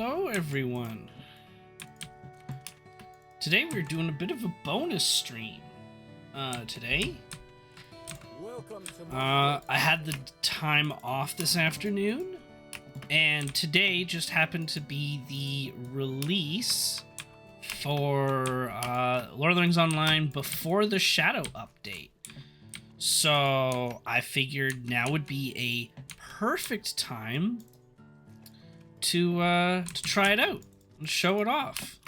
hello everyone. Today we're doing a bit of a bonus stream. Today. I had the time off this afternoon, and today just happened to be the release for Lord of the Rings Online before the Shadow update. So I figured now would be a perfect time to try it out and show it off.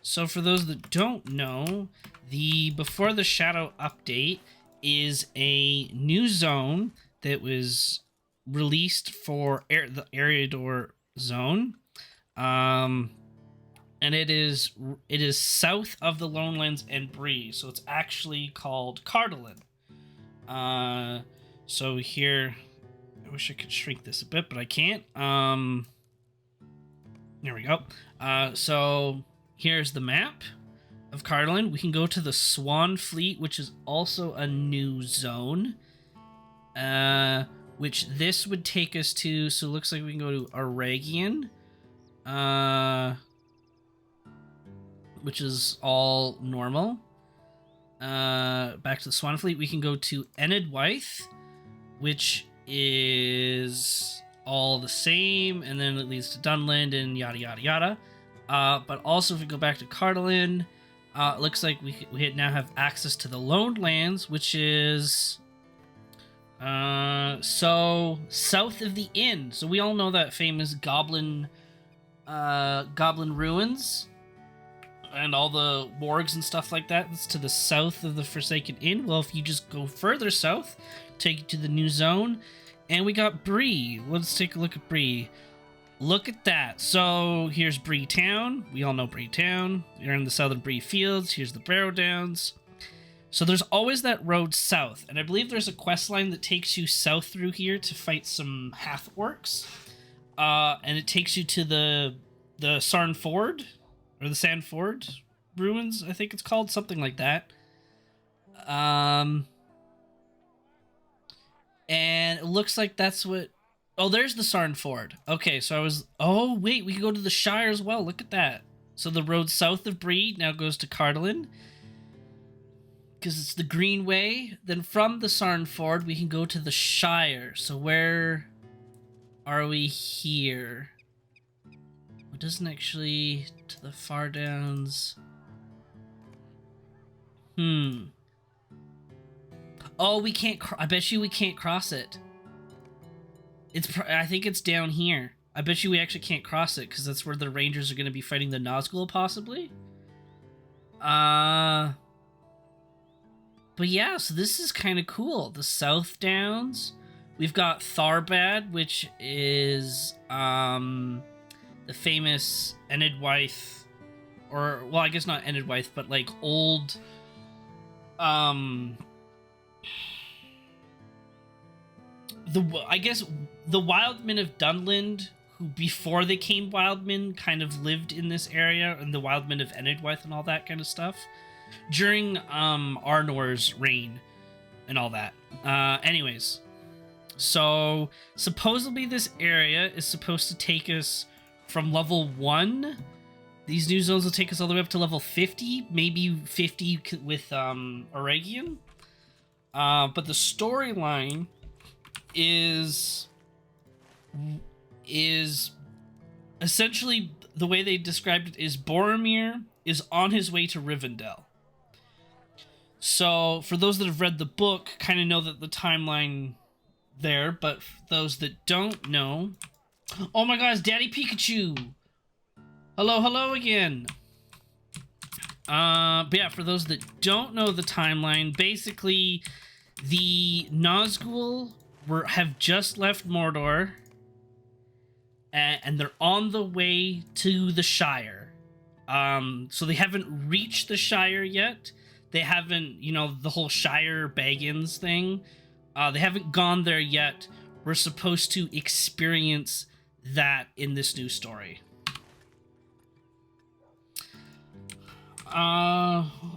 So for those that don't know, the Before the Shadow update is a new zone that was released for the Eriador zone, and it is south of the Lone Lands and Bree, so it's actually called Cardolan. So here, I wish I could shrink this a bit, but I can't. There we go. So here's the map of Cardolan. We can go to the Swan Fleet, which is also a new zone, which this would take us to. So it looks like we can go to Aragian, which is all normal. Back to the Swan Fleet, we can go to Enedwaith, which is all the same, and then it leads to Dunland and yada yada yada. But also if we go back to Cardolan, it looks like we now have access to the Lone Lands, which is so south of the inn. So we all know that famous goblin ruins and all the morgues and stuff like that. That's to the south of the Forsaken Inn. Well, if you just go further south, take you to the new zone, and we got Bree. Let's take a look at Bree. Look at that. So here's Bree Town. We all know Bree Town. You're in the southern Bree Fields. Here's the Barrow Downs. So there's always that road south, and I believe there's a quest line that takes you south through here to fight some half orcs, and it takes you to the Sarn Ford, or the Sand Ford ruins, I think it's called, something like that. And it looks like that's what... Oh, there's the Sarn Ford. Okay, so I was... Oh, wait, we can go to the Shire as well. Look at that. So the road south of Bree now goes to Cardolan, because it's the Green Way. Then from the Sarn Ford, we can go to the Shire. So where are we here? It doesn't actually... To the Far Downs... Oh, we can't... I bet you we can't cross it. I think it's down here. I bet you we actually can't cross it, because that's where the Rangers are going to be fighting the Nazgul, possibly. But yeah, so this is kind of cool. The South Downs. We've got Tharbad, which is the famous Enedwaith, or, well, I guess not Enedwaith, but like old I guess the Wildmen of Dunland, who before they came Wildmen kind of lived in this area, and the Wildmen of Enedwaith and all that kind of stuff during Arnor's reign and all that. Anyways, so supposedly this area is supposed to take us from level 1. These new zones will take us all the way up to level 50, maybe 50 with Aragian. But the storyline is essentially, the way they described it is Boromir is on his way to Rivendell. So for those that have read the book, kind of know that the timeline there, but for those that don't know... Oh my gosh, Daddy Pikachu! Hello again! But yeah, for those that don't know the timeline, basically the Nazgul have just left Mordor, and they're on the way to the Shire. So they haven't reached the Shire yet. They haven't, the whole Shire Baggins thing. They haven't gone there yet. We're supposed to experience that in this new story.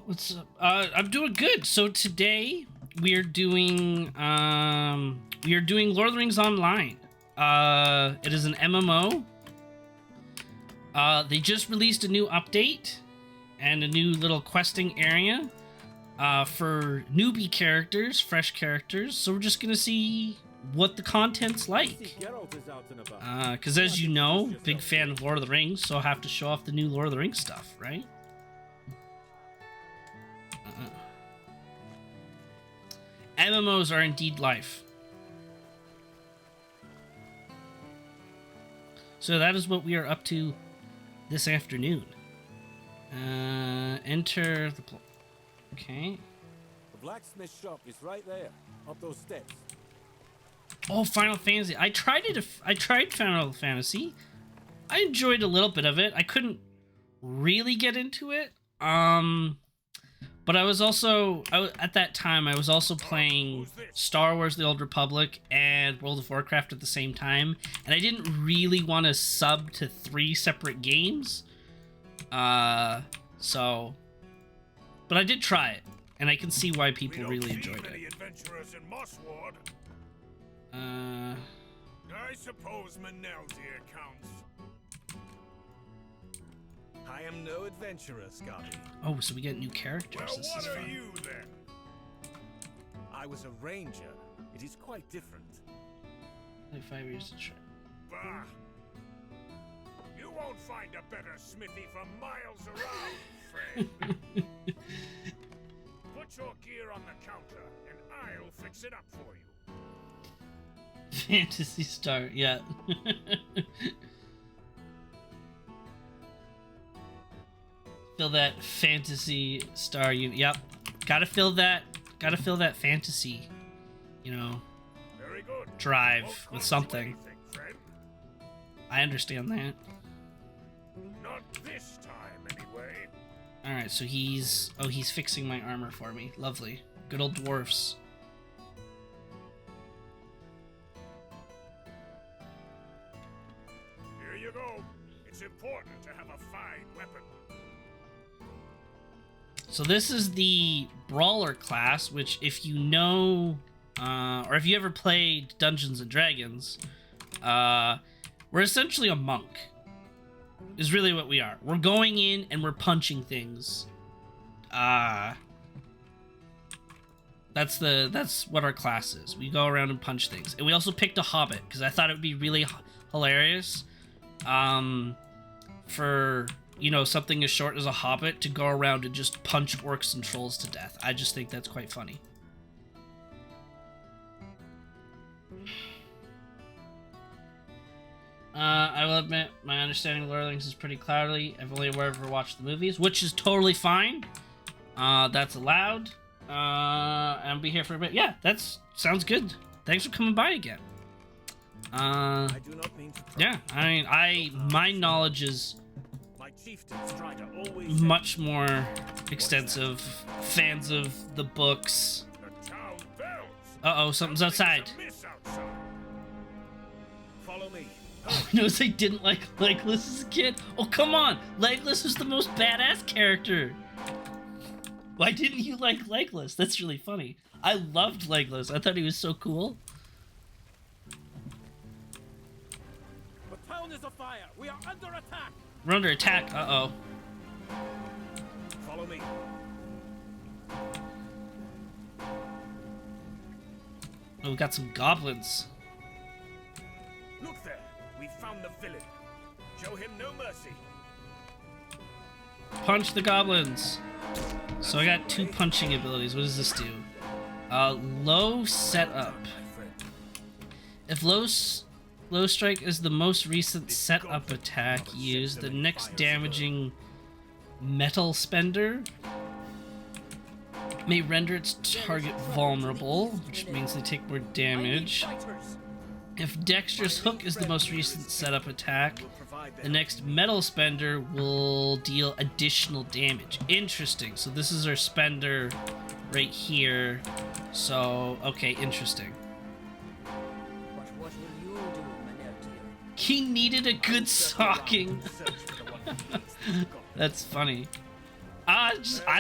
What's up? I'm doing good. So today we are doing Lord of the Rings Online. It is an MMO. They just released a new update and a new little questing area for newbie characters, fresh characters. So we're just gonna see what the content's like. Because as you know, big fan of Lord of the Rings, so I'll have to show off the new Lord of the Rings stuff, right? MMOs are indeed life. So that is what we are up to this afternoon. Enter the... Okay. The blacksmith shop is right there, up those steps. Oh, Final Fantasy. I tried Final Fantasy. I enjoyed a little bit of it. I couldn't really get into it. But I was also... at that time, I was also playing Star Wars The Old Republic and World of Warcraft at the same time. And I didn't really want to sub to 3 separate games. So... But I did try it. And I can see why people really enjoyed it. I suppose Manel's here counts. I am no adventurer, Scotty. Oh, so we get new characters. Well, this what is are fun. you then? I was a ranger. It is quite different. Like 5 years to try. Bah! You won't find a better smithy for miles around, friend. Put your gear on the counter, and I'll fix it up for you. Fantasy Star, yeah. Fill that Fantasy Star unit. Yep. Gotta fill that fantasy, you know, Very good. drive with something. Anything, friend. I understand that. Not this time, anyway. Alright, so he's fixing my armor for me. Lovely. Good old dwarfs. Here you go. It's important to have a fine weapon. So this is the Brawler class, which if you know, or if you ever played Dungeons and Dragons, we're essentially a monk, is really what we are. We're going in and we're punching things. That's what our class is. We go around and punch things. And we also picked a hobbit, because I thought it would be really hilarious, for... you know, something as short as a hobbit to go around and just punch orcs and trolls to death. I just think that's quite funny. I will admit, my understanding of Lord of the Rings is pretty cloudy. I've only ever watched the movies, which is totally fine. That's allowed. And I'll be here for a bit. Yeah, sounds good. Thanks for coming by again. I do not mean to Yeah, I mean, my knowledge is chieftains try to always much more extensive. Fans of the books. The town bells. Uh-oh, something's outside. Miss outside. follow me. Knows I didn't like Legolas as a kid. Oh, come on! Legolas is the most badass character. Why didn't you like Legolas? That's really funny. I loved Legolas. I thought he was so cool. The town is afire. We are under attack. We're under attack. Uh-oh. Follow me. Oh, we got some goblins. Look there. We found the villain. Show him no mercy. Punch the goblins. So I got 2 punching abilities. What does this do? Low setup. If low strike is the most recent setup attack used, the next damaging metal spender may render its target vulnerable, which means they take more damage. If Dexterous Hook is the most recent setup attack, the next metal spender will deal additional damage. Interesting. So this is our spender right here. So, okay, interesting. What will you do, Manel dear? He needed a good socking. That's funny. I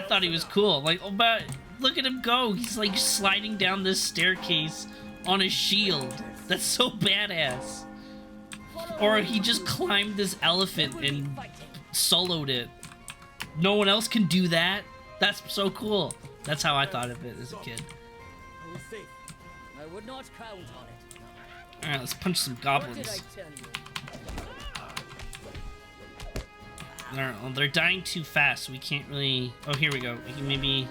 thought he was cool. Like, oh, but look at him go. He's like sliding down this staircase on a shield. That's so badass. Or he just climbed this elephant and soloed it. No one else can do that. That's so cool. That's how I thought of it as a kid. I was safe. I would not count on it. Alright, let's punch some What goblins. did I tell you? They're dying too fast, so we can't really... Oh, here we go. We can maybe...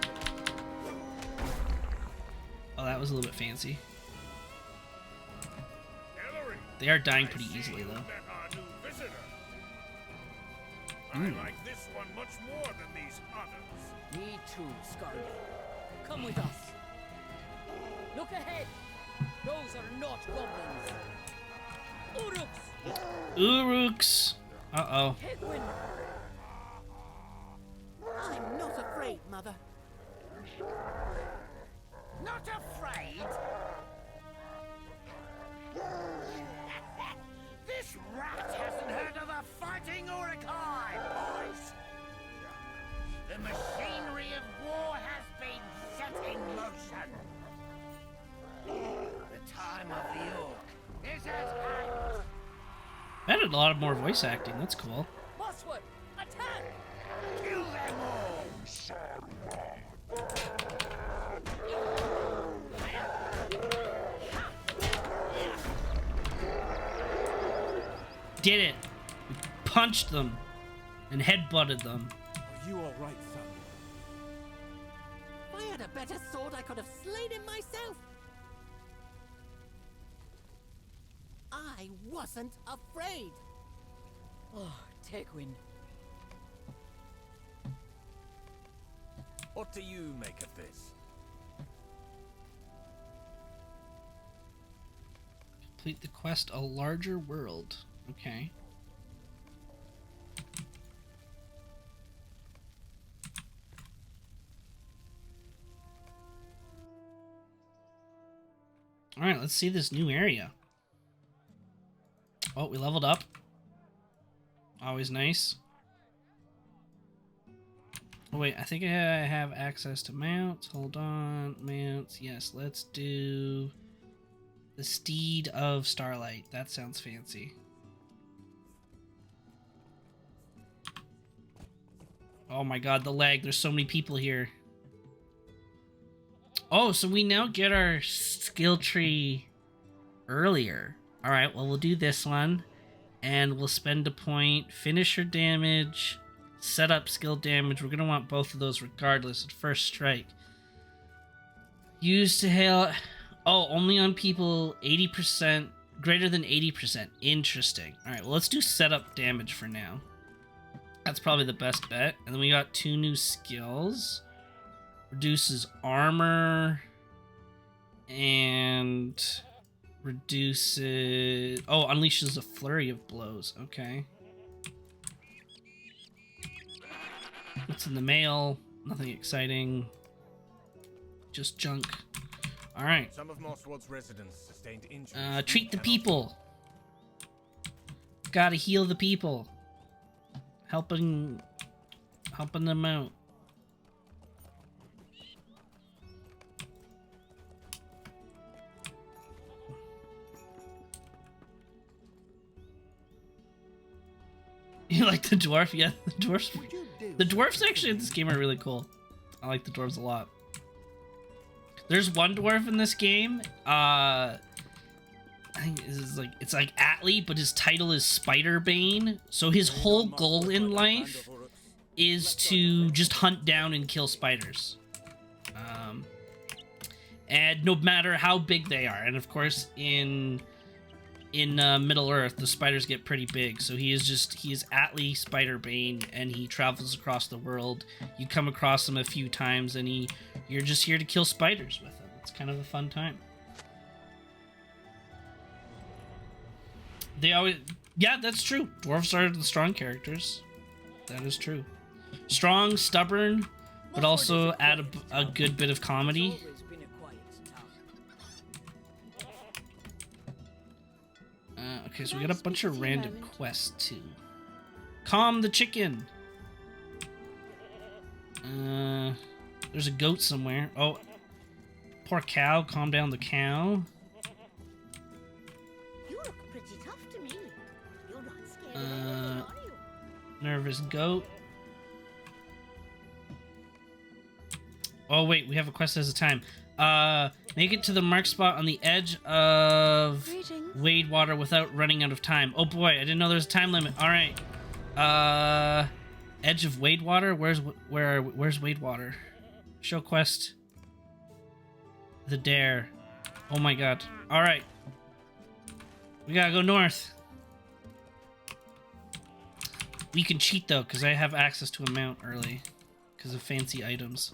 Oh, that was a little bit fancy. Hillary, They are dying pretty I see easily, you though. met our new visitor. Ooh. I like this one much more than these others. Me too, Scarlet. Come with us. Look ahead. Those are not goblins. Uruks! Uruks! Uh-oh. Hedwin! I'm not afraid, Mother. Not afraid? This rat hasn't heard of a fighting Urukai, boys. The machinery of war has been set in motion. The time of the Orc is at hand. That had a lot of more voice acting. That's cool. Mosswood, attack! Kill them all! Did it. We punched them and headbutted them. Are you all right, son? If I had a better sword, I could have slain him myself. I wasn't afraid. Oh, Tegwin. What do you make of this? Complete the quest, a larger world. Okay. Alright, let's see this new area. Oh, we leveled up. Always nice. Oh wait, I think I have access to mounts. Hold on, mounts. Yes, let's do the Steed of Starlight. That sounds fancy. Oh my god, the lag. There's so many people here. Oh, so we now get our skill tree earlier. Alright, well, we'll do this one. And we'll spend a point. Finisher damage. Set up skill damage. We're going to want both of those regardless at first strike. Use to hail... Oh, only on people 80%... Greater than 80%. Interesting. Alright, well, let's do setup damage for now. That's probably the best bet. And then we got 2 new skills. Reduces armor. And... reduces... Oh, unleashes a flurry of blows. Okay. What's in the mail? Nothing exciting. Just junk. Alright. Some of Mosswood's residents sustained injuries. Treat the people. Gotta heal the people. Helping them out. You like the dwarf? Yeah, the dwarfs. The dwarfs actually in this game are really cool. I like the dwarves a lot. There's one dwarf in this game. I think it's like Atlee, but his title is Spiderbane. So his whole goal in life is to just hunt down and kill spiders. And no matter how big they are, and of course in Middle Earth, the spiders get pretty big. So he is Atlee Spiderbane, and he travels across the world. You come across him a few times, and you're just here to kill spiders with him. It's kind of a fun time. They always... Yeah, that's true. Dwarves are the strong characters. That is true. Strong, stubborn, but also add a good bit of comedy. Okay, so we got a bunch of random quests too. Calm the chicken. There's a goat somewhere. Oh, poor cow. Calm down the cow. You look pretty tough to me. Nervous goat. Oh wait, we have a quest as a time. Make it to the marked spot on the edge of Greetings. Wade Water without running out of time. Oh boy, I didn't know there was a time limit. All right. Edge of Wade Water. Where's Wade Water? Show quest. The Dare. Oh my god. All right. We gotta go north. We can cheat though, because I have access to a mount early because of fancy items.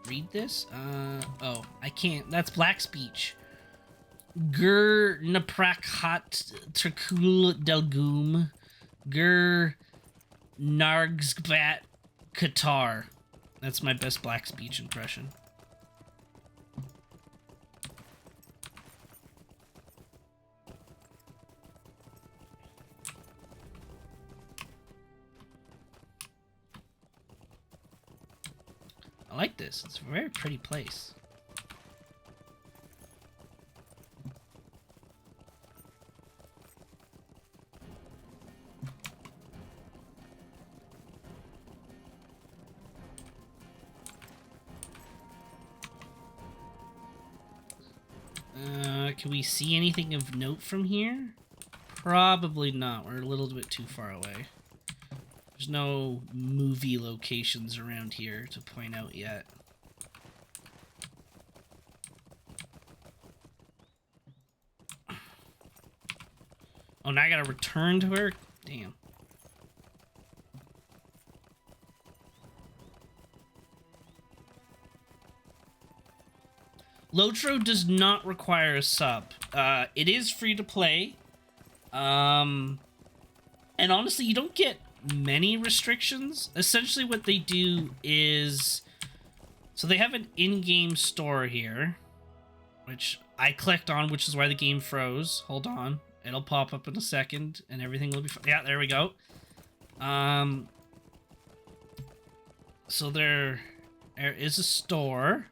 Read this? Oh, I can't. That's black speech. Gur naprakhat trikul delgum. Gur nargsbat Qatar. That's my best black speech impression. I like this. It's a very pretty place. Can we see anything of note from here? Probably not. We're a little bit too far away. There's no movie locations around here to point out yet. Oh, now I gotta return to her? Damn. LOTRO does not require a sub. It is free to play. And honestly, you don't get many restrictions. Essentially what they do is... So they have an in-game store here, which I clicked on, which is why the game froze. Hold on. It'll pop up in a second, and everything will be fine. Yeah, there we go. So there is a store,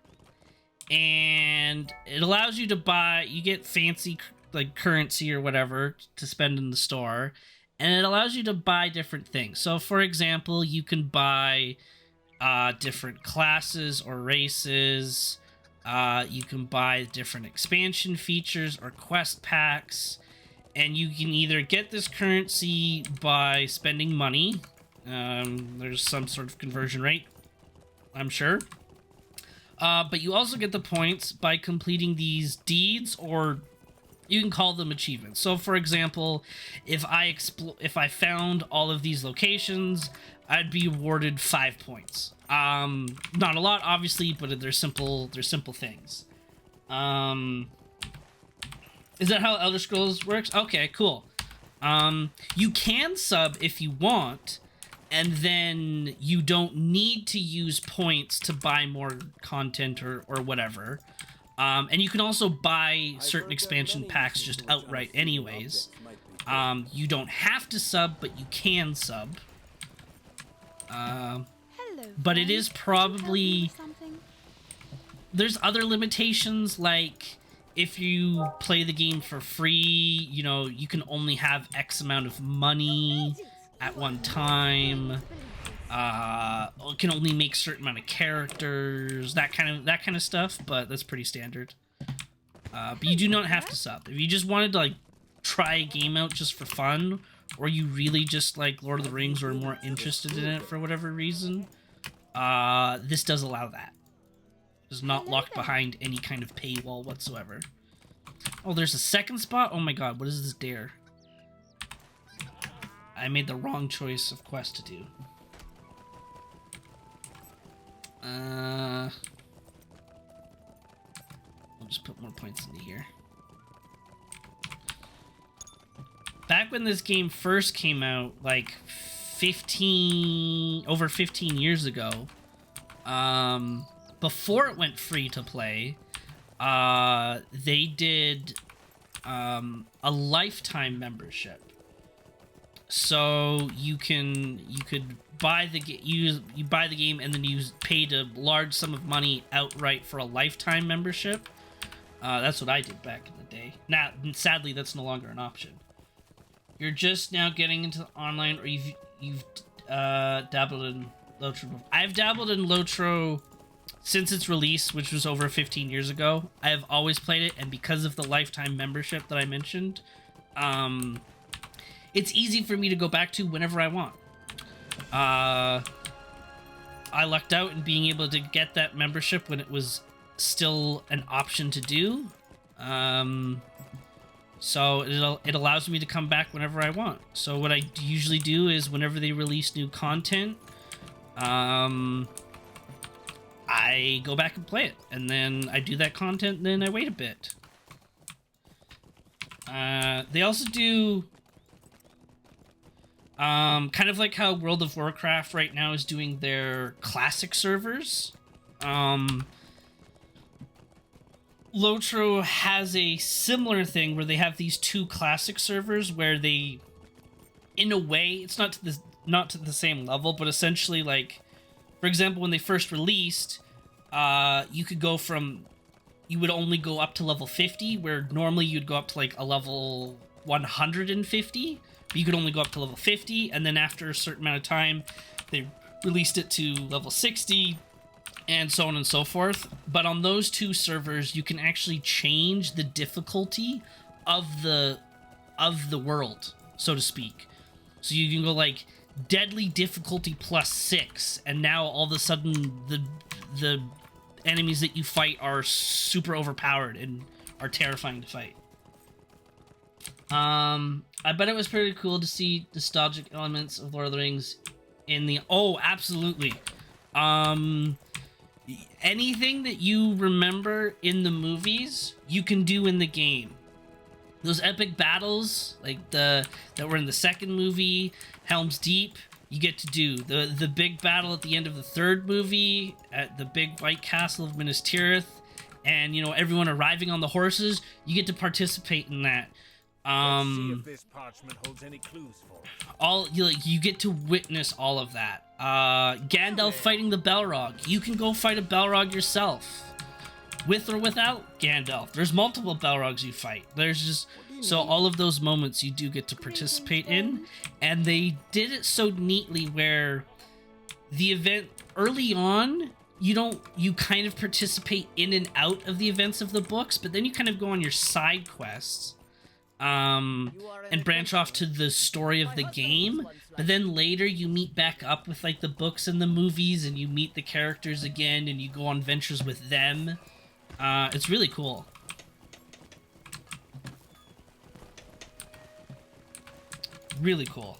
and it allows you to buy... You get fancy, like, currency or whatever to spend in the store, and it allows you to buy different things. So, for example, you can buy different classes or races. You can buy different expansion features or quest packs. And you can either get this currency by spending money. There's some sort of conversion rate, I'm sure. But you also get the points by completing these deeds, or you can call them achievements. So, for example, if I found all of these locations, I'd be awarded 5 points. Not a lot, obviously, but they're simple things. Is that how Elder Scrolls works? Okay, cool. You can sub if you want, and then you don't need to use points to buy more content or whatever. And you can also buy certain expansion packs just outright anyways. You don't have to sub, but you can sub. Hello, But it friend. is Could you help me probably... with something? There's other limitations, like if you play the game for free, you know, you can only have X amount of money at one time. Can only make certain amount of characters, that kind of stuff, but that's pretty standard. But you do not have to sub. If you just wanted to like try a game out just for fun, or you really just like Lord of the Rings or are more interested in it for whatever reason, this does allow that. Is not locked behind any kind of paywall whatsoever. Oh, there's a second spot? Oh my god, what is this dare? I made the wrong choice of quest to do. I'll just put more points into here. Back when this game first came out, like over 15 years ago, before it went free to play, they did a lifetime membership. So you could buy the you buy the game and then you paid a large sum of money outright for a lifetime membership. That's what I did back in the day. Now, sadly, that's no longer an option. You're just now getting into the online, or you've dabbled in LOTRO. I've dabbled in LOTRO since its release, which was over 15 years ago. I have always played it, and because of the lifetime membership that I mentioned, it's easy for me to go back to whenever I want. I lucked out in being able to get that membership when it was still an option to do. So it allows me to come back whenever I want. So what I usually do is whenever they release new content, I go back and play it, and then I do that content, and then I wait a bit. They also do kind of like how World of Warcraft right now is doing their classic servers. LOTRO has a similar thing where they have these two classic servers where they, in a way, it's not to the same level, but essentially, like, for example, when they first released, you would only go up to level 50, where normally you'd go up to like a level 150, but you could only go up to level 50, and then after a certain amount of time, they released it to level 60, and so on and so forth. But on those two servers, you can actually change the difficulty of the world, so to speak. So you can go like deadly difficulty +6, and now all of a sudden the enemies that you fight are super overpowered and are terrifying to fight. I bet it was pretty cool to see nostalgic elements of Lord of the Rings in the... Oh, absolutely. Anything that you remember in the movies, you can do in the game. Those epic battles, like that were in the second movie, Helm's Deep, you get to do. The big battle at the end of the third movie, at the big white castle of Minas Tirith, and, you know, everyone arriving on the horses, you get to participate in that. Let's see if this parchment holds any clues for us. You get to witness all of that. Gandalf fighting the Balrog. You can go fight a Balrog yourself, with or without Gandalf. There's multiple Balrogs you fight. There's just so all of those moments you do get to participate in, and they did it so neatly where the event early on you kind of participate in and out of the events of the books, but then you kind of go on your side quests. And branch off to the story of the game, but then later you meet back up with like the books and the movies, and you meet the characters again, and you go on ventures with them. It's really cool. Really cool.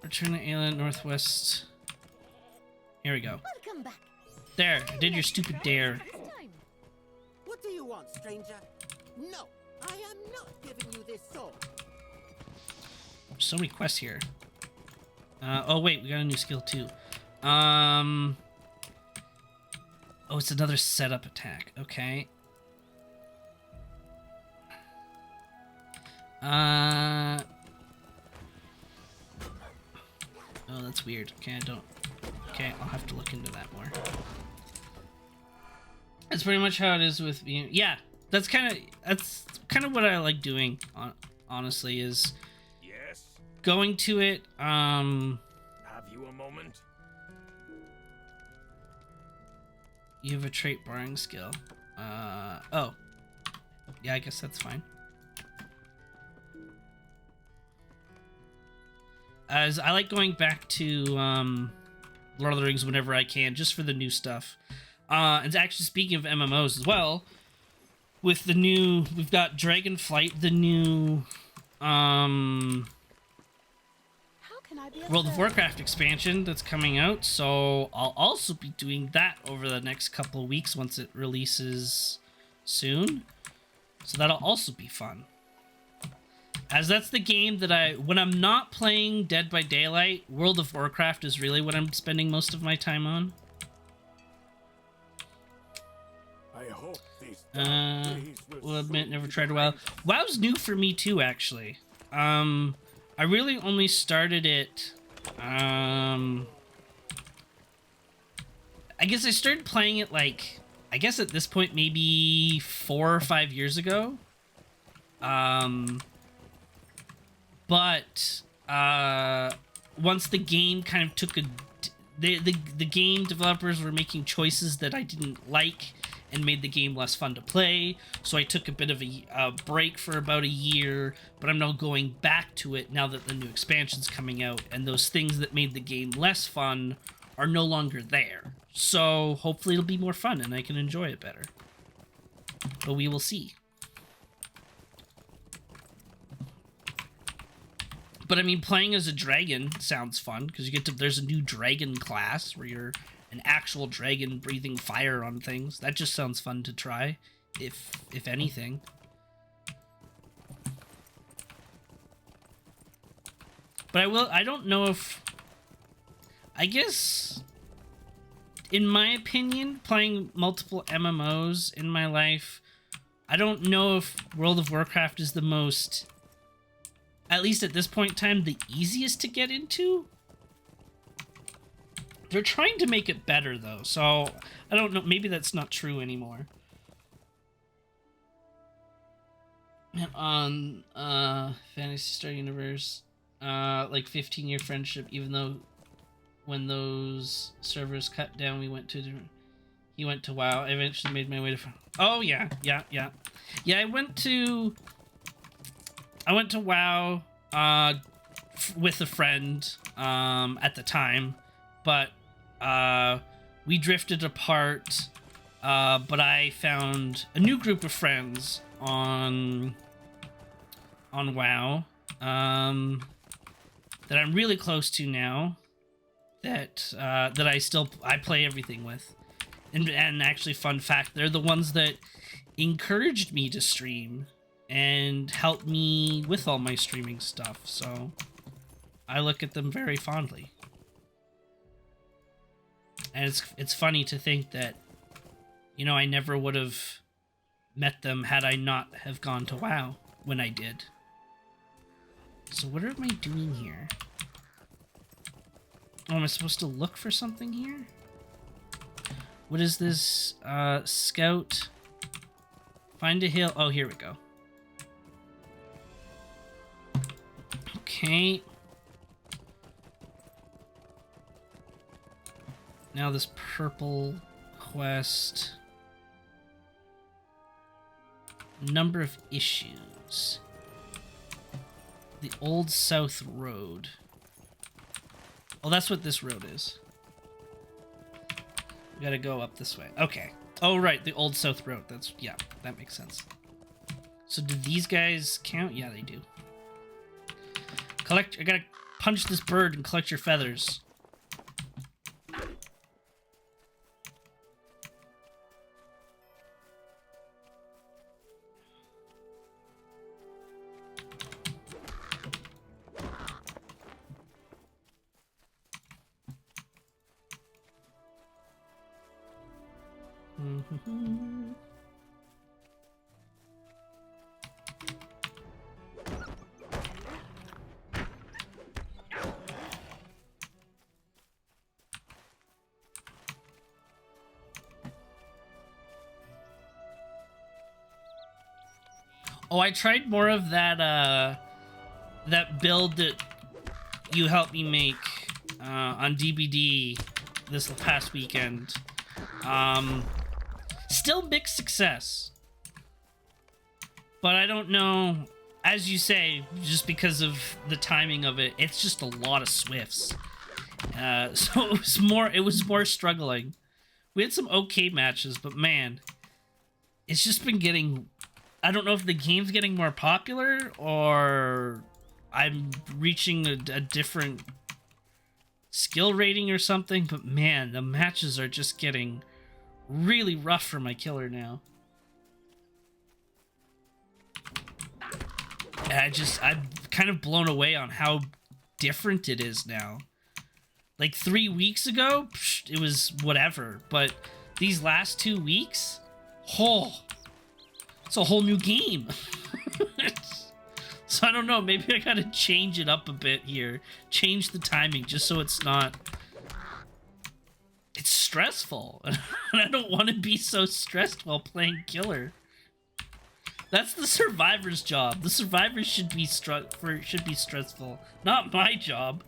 Return to Alien Northwest. Here we go. Welcome back. There, I did your stupid dare. What do you want, stranger? No, I am not giving you this sword. So many quests here. Oh wait, we got a new skill too. Oh, it's another setup attack. Okay. Oh, that's weird. Okay, Okay, I'll have to look into that more. That's pretty much how it is with me. Yeah, that's kind of what I like doing. Honestly, is Yes. going to it. Have you a moment? You have a trait borrowing skill. Oh, yeah, I guess that's fine. As I like going back to Lord of the Rings whenever I can, just for the new stuff. And actually, speaking of MMOs as well, with the new, we've got Dragonflight, the new World of Warcraft expansion that's coming out, so I'll also be doing that over the next couple of weeks once it releases soon. So that'll also be fun. As that's the game that when I'm not playing Dead by Daylight, World of Warcraft is really what I'm spending most of my time on. I hope these Will admit, never tried WoW. WoW's new for me too, actually. I really only started it, I guess I started playing it, like, I guess at this point, maybe 4 or 5 years ago. But once the game kind of took a... The game developers were making choices that I didn't like and made the game less fun to play, so I took a bit of a break for about a year, but I'm now going back to it now that the new expansion's coming out, and those things that made the game less fun are no longer there. So hopefully it'll be more fun and I can enjoy it better. But we will see. But I mean, playing as a dragon sounds fun, because you get to, there's a new dragon class where you're an actual dragon breathing fire on things. That just sounds fun to try, if anything. But I don't know if, I guess, in my opinion, playing multiple MMOs in my life, I don't know if World of Warcraft is the most, at least at this point in time, the easiest to get into. They're trying to make it better, though, so I don't know. Maybe that's not true anymore. On Fantasy Star Universe, like 15-year friendship, even though when those servers cut down, he went to WoW. I eventually made my way to... Oh, yeah. Yeah, I went to WoW with a friend at the time, but we drifted apart, but I found a new group of friends on WoW that I'm really close to now, that I play everything with. And actually, fun fact, they're the ones that encouraged me to stream and helped me with all my streaming stuff, so I look at them very fondly. And it's funny to think that, you know, I never would have met them had I not have gone to WoW when I did. So what am I doing here? Oh, am I supposed to look for something here? What is this? Scout. Find a hill. Oh, here we go. Okay. Now this purple quest. Number of issues. The Old South Road. Oh, that's what this road is. We gotta go up this way. Okay. Oh, right, the Old South Road. That's, yeah, that makes sense. So do these guys count? Yeah, they do. I gotta punch this bird and collect your feathers. Oh, I tried more of that that build that you helped me make on DBD this past weekend. Still mixed success. But I don't know, as you say, just because of the timing of it, it's just a lot of Swifts. So it was more struggling. We had some okay matches, but man, it's just been getting... I don't know if the game's getting more popular or I'm reaching a different skill rating or something, but man, the matches are just getting really rough for my killer now. And I'm kind of blown away on how different it is now. Like 3 weeks ago, it was whatever, but these last 2 weeks, oh, It's a whole new game. So I don't know, maybe I gotta change it up a bit here. Change the timing just so it's not... It's stressful. And I don't want to be so stressed while playing killer. That's the survivor's job. The survivor should be stressful, not my job.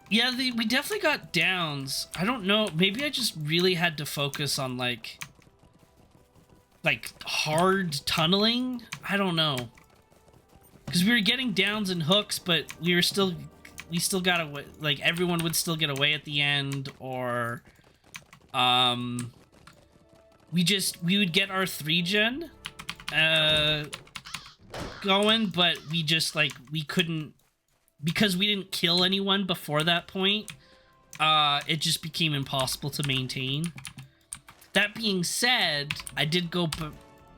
Yeah, we definitely got downs. I don't know. Maybe I just really had to focus on like hard tunneling. I don't know. Because we were getting downs and hooks, but we still got away. Like everyone would still get away at the end, or we would get our 3-gen going, but we couldn't. Because we didn't kill anyone before that point, it just became impossible to maintain. That being said, I did go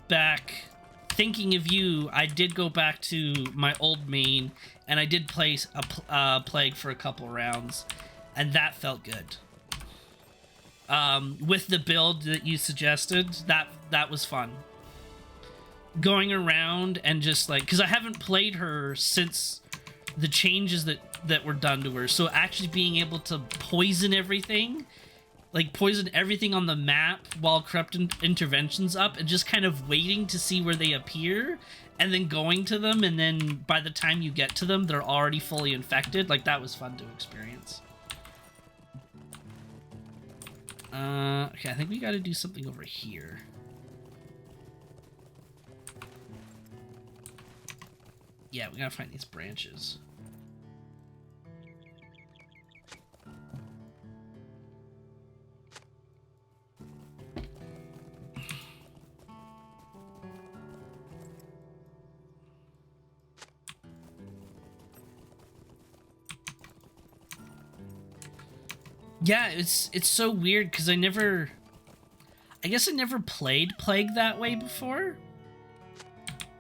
back, thinking of you, I did go back to my old main, and I did play a Plague for a couple rounds, and that felt good. With the build that you suggested, that was fun. Going around and just like, because I haven't played her since the changes that were done to her, so actually being able to poison everything on the map while corrupt intervention's up, and just kind of waiting to see where they appear and then going to them, and then by the time you get to them they're already fully infected, like that was fun to experience. Okay, I think we got to do something over here. Yeah, we gotta find these branches. Yeah, it's so weird because I guess I never played Plague that way before,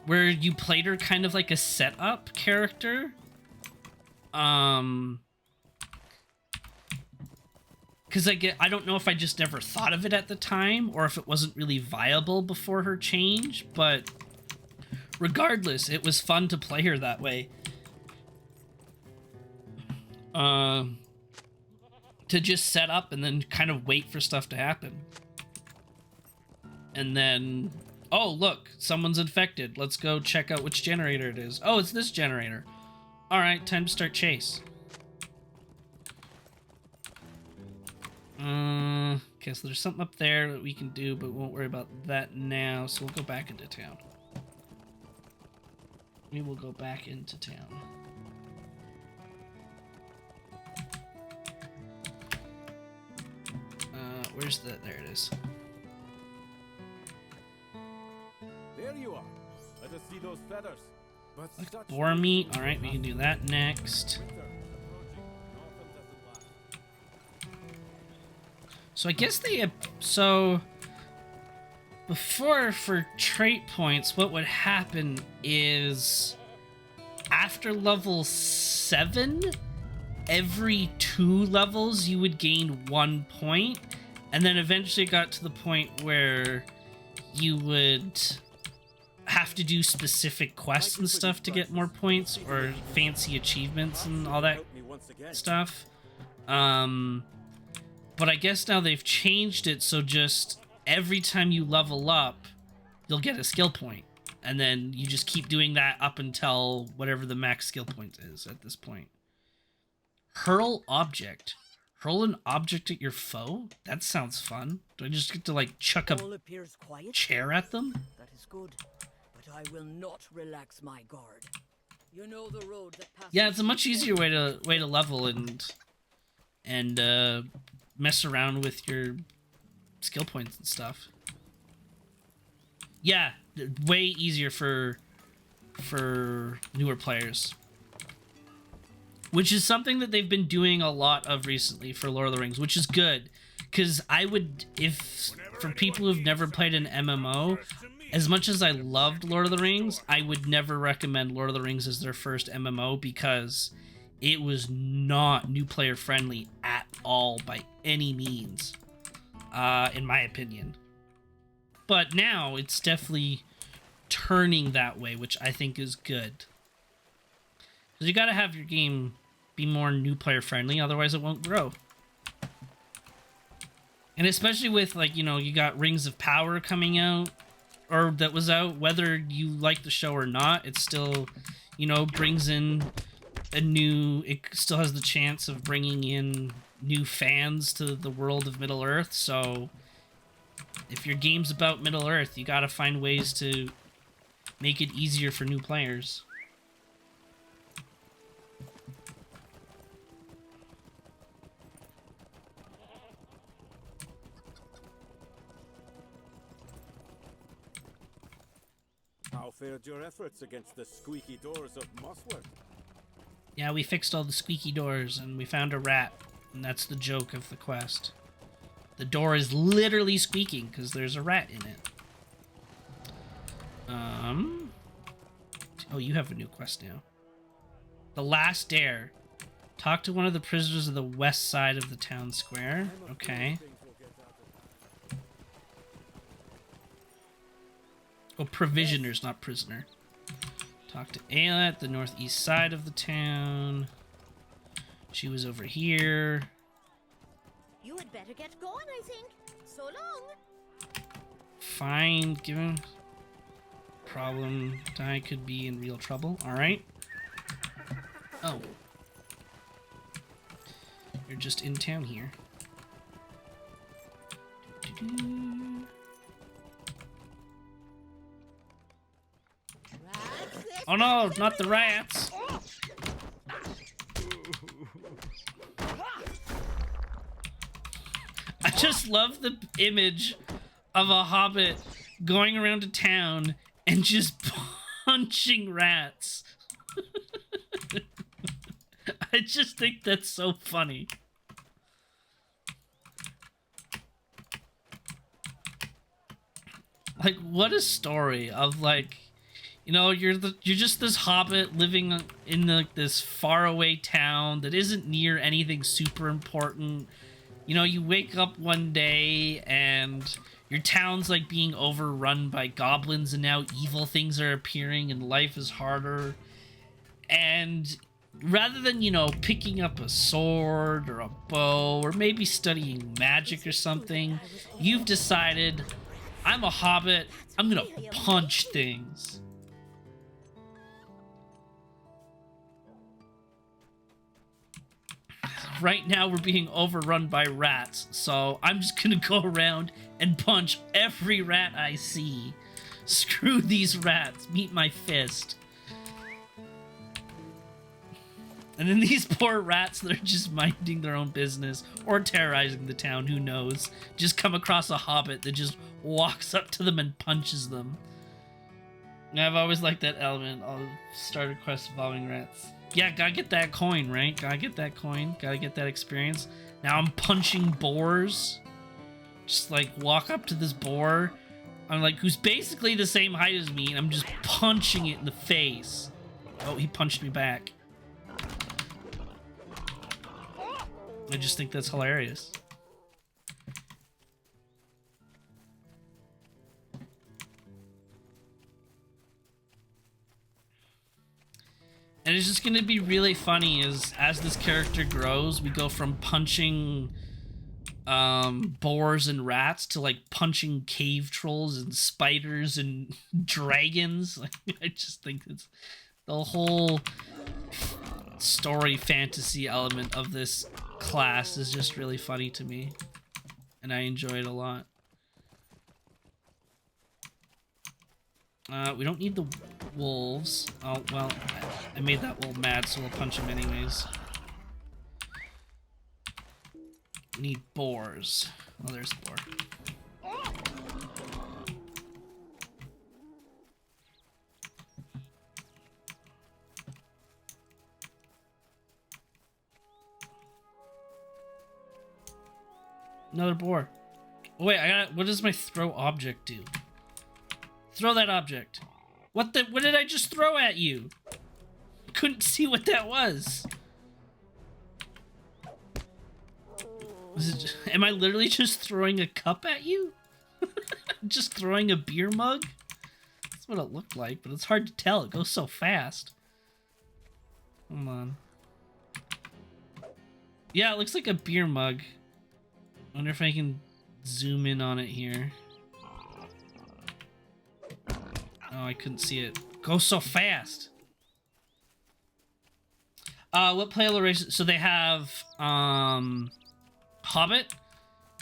where you played her kind of like a setup character. Because I don't know if I just never thought of it at the time, or if it wasn't really viable before her change, but regardless, it was fun to play her that way. To just set up and then kind of wait for stuff to happen. And then, oh, look, someone's infected. Let's go check out which generator it is. Oh, it's this generator. All right, time to start chase. Okay, so there's something up there that we can do, but we won't worry about that now, so we'll go back into town. We will go back into town. Where's the... There it is. There you are. Let us see those feathers. But such Boar meat. All right, we can do that next. So I guess they... So... Before, for trait points, what would happen is... After level 7, every 2 levels you would gain 1 point. And then eventually it got to the point where you would have to do specific quests and stuff to get more points, or fancy achievements and all that stuff. But I guess now they've changed it, so just every time you level up, you'll get a skill point. And then you just keep doing that up until whatever the max skill point is at this point. Hurl object. Hurl an object at your foe? That sounds fun. Do I just get to like chuck a All appears quiet. chair at them? That is good, but I will not relax my guard. You know the road that passes. Yeah, it's a much easier way to level and mess around with your skill points and stuff. Yeah, way easier for newer players. Which is something that they've been doing a lot of recently for Lord of the Rings, which is good. Because I would, for people who've never played an MMO, as much as I loved Lord of the Rings, I would never recommend Lord of the Rings as their first MMO, because it was not new player friendly at all by any means, in my opinion. But now it's definitely turning that way, which I think is good. Because you gotta have your game be more new player friendly, otherwise it won't grow. And especially with, like, you know, you got Rings of Power coming out, or that was out, whether you like the show or not, it still, you know, brings in a new, it still has the chance of bringing in new fans to the world of Middle-earth. So if your game's about Middle-earth, you gotta find ways to make it easier for new players. How fared your efforts against the squeaky doors of Mossworth? Yeah, we fixed all the squeaky doors, and we found a rat, and that's the joke of the quest. The door is literally squeaking, because there's a rat in it. Oh, you have a new quest now. The Last Dare. Talk to one of the prisoners of the west side of the town square. Okay. Oh, provisioners, not prisoner. Talk to Ayla at the northeast side of the town. She was over here. You had better get going, I think. So long. Fine, given problem, I could be in real trouble. All right. Oh. You're just in town here. Oh no, not the rats! I just love the image of a hobbit going around a town and just punching rats. I just think that's so funny. Like, what a story of, like, you know, you're just this hobbit living in this faraway town that isn't near anything super important. You know, you wake up one day and your town's like being overrun by goblins, and now evil things are appearing and life is harder. And rather than, you know, picking up a sword or a bow or maybe studying magic or something, you've decided, I'm a hobbit, I'm gonna punch things. Right now we're being overrun by rats, so I'm just gonna go around and punch every rat I see. Screw these rats, meet my fist. And then these poor rats that are just minding their own business or terrorizing the town, who knows, just come across a hobbit that just walks up to them and punches them. And I've always liked that element of starter quests involving rats. Yeah, gotta get that coin, right? Gotta get that coin. Gotta get that experience. Now I'm punching boars. Just, like, walk up to this boar. I'm like, who's basically the same height as me, and I'm just punching it in the face. Oh, he punched me back. I just think that's hilarious. And it's just going to be really funny as this character grows, we go from punching boars and rats to, like, punching cave trolls and spiders and dragons. I just think it's the whole story fantasy element of this class is just really funny to me, and I enjoy it a lot. We don't need the wolves. Oh, well, I made that wolf mad, so we'll punch him anyways. We need boars. Oh, there's a boar. Another boar. Oh, wait, what does my throw object do? Throw that object. What did I just throw at you? Couldn't see what that was. Am I literally just throwing a cup at you? Just throwing a beer mug? That's what it looked like, but it's hard to tell. It goes so fast. Hold on. Yeah, it looks like a beer mug. Wonder if I can zoom in on it here. Oh, I couldn't see it. Goes so fast. What player races? So they have Hobbit,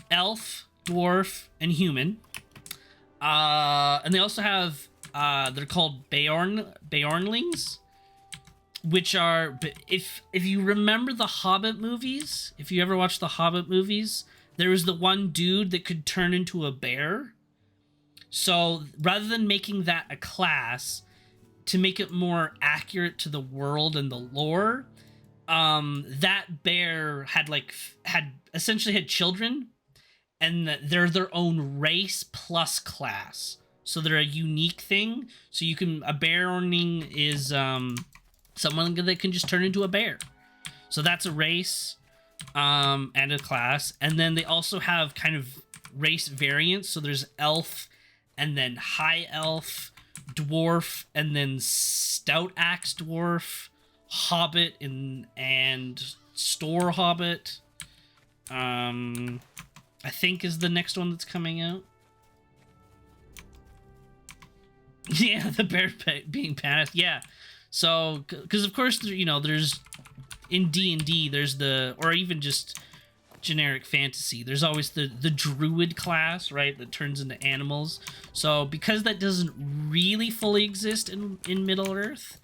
Elf, Dwarf, and Human. And they also have they're called Beornlings, which are, if you remember the Hobbit movies, if you ever watched the Hobbit movies, there was the one dude that could turn into a bear. So rather than making that a class, to make it more accurate to the world and the lore, that bear had essentially had children, and they're their own race plus class. So they're a unique thing. So you can, a Beorning is someone that can just turn into a bear. So that's a race and a class. And then they also have kind of race variants. So there's elf, and then high elf, dwarf, and then stout axe dwarf, hobbit, and store hobbit. I think is the next one that's coming out. Yeah, the bear being panicked. Yeah, so because of course, you know, there's in D&D there's the, or even just generic fantasy, there's always the druid class, right, that turns into animals. So because that doesn't really fully exist in Middle Earth,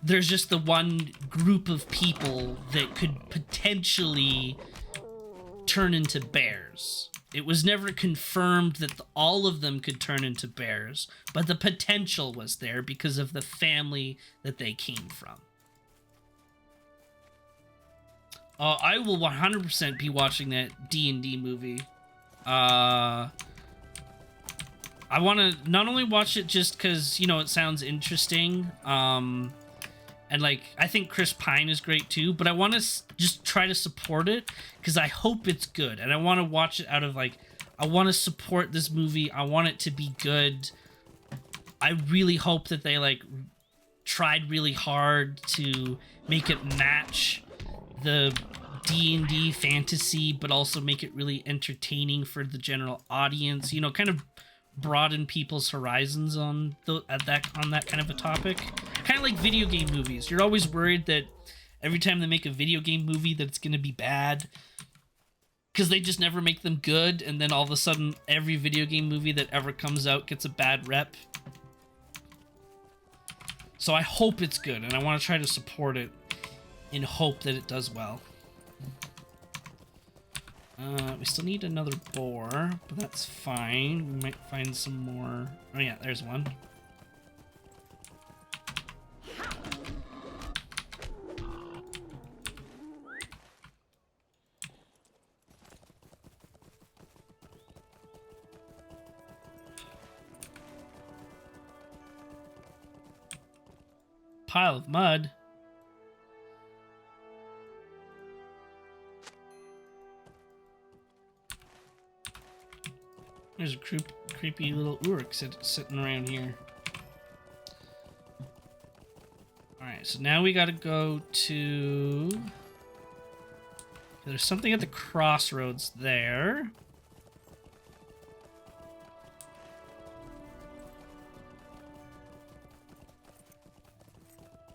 there's just the one group of people that could potentially turn into bears. It was never confirmed that all of them could turn into bears, but the potential was there because of the family that they came from. I will 100% be watching that D&D movie. I want to not only watch it just because, you know, it sounds interesting, and like, I think Chris Pine is great too, but I want to just try to support it because I hope it's good, and I want to watch it out of like, I want to support this movie. I want it to be good. I really hope that they like tried really hard to make it match the D&D fantasy, but also make it really entertaining for the general audience. You know, kind of broaden people's horizons on that kind of a topic. Kind of like video game movies. You're always worried that every time they make a video game movie that it's going to be bad, because they just never make them good, and then all of a sudden every video game movie that ever comes out gets a bad rep. So I hope it's good, and I want to try to support it in hope that it does well. We still need another boar, but that's fine. We might find some more. Oh yeah, there's one. Pile of mud. There's a creepy little Uruk sitting around here. Alright, so now we gotta go to... There's something at the crossroads there.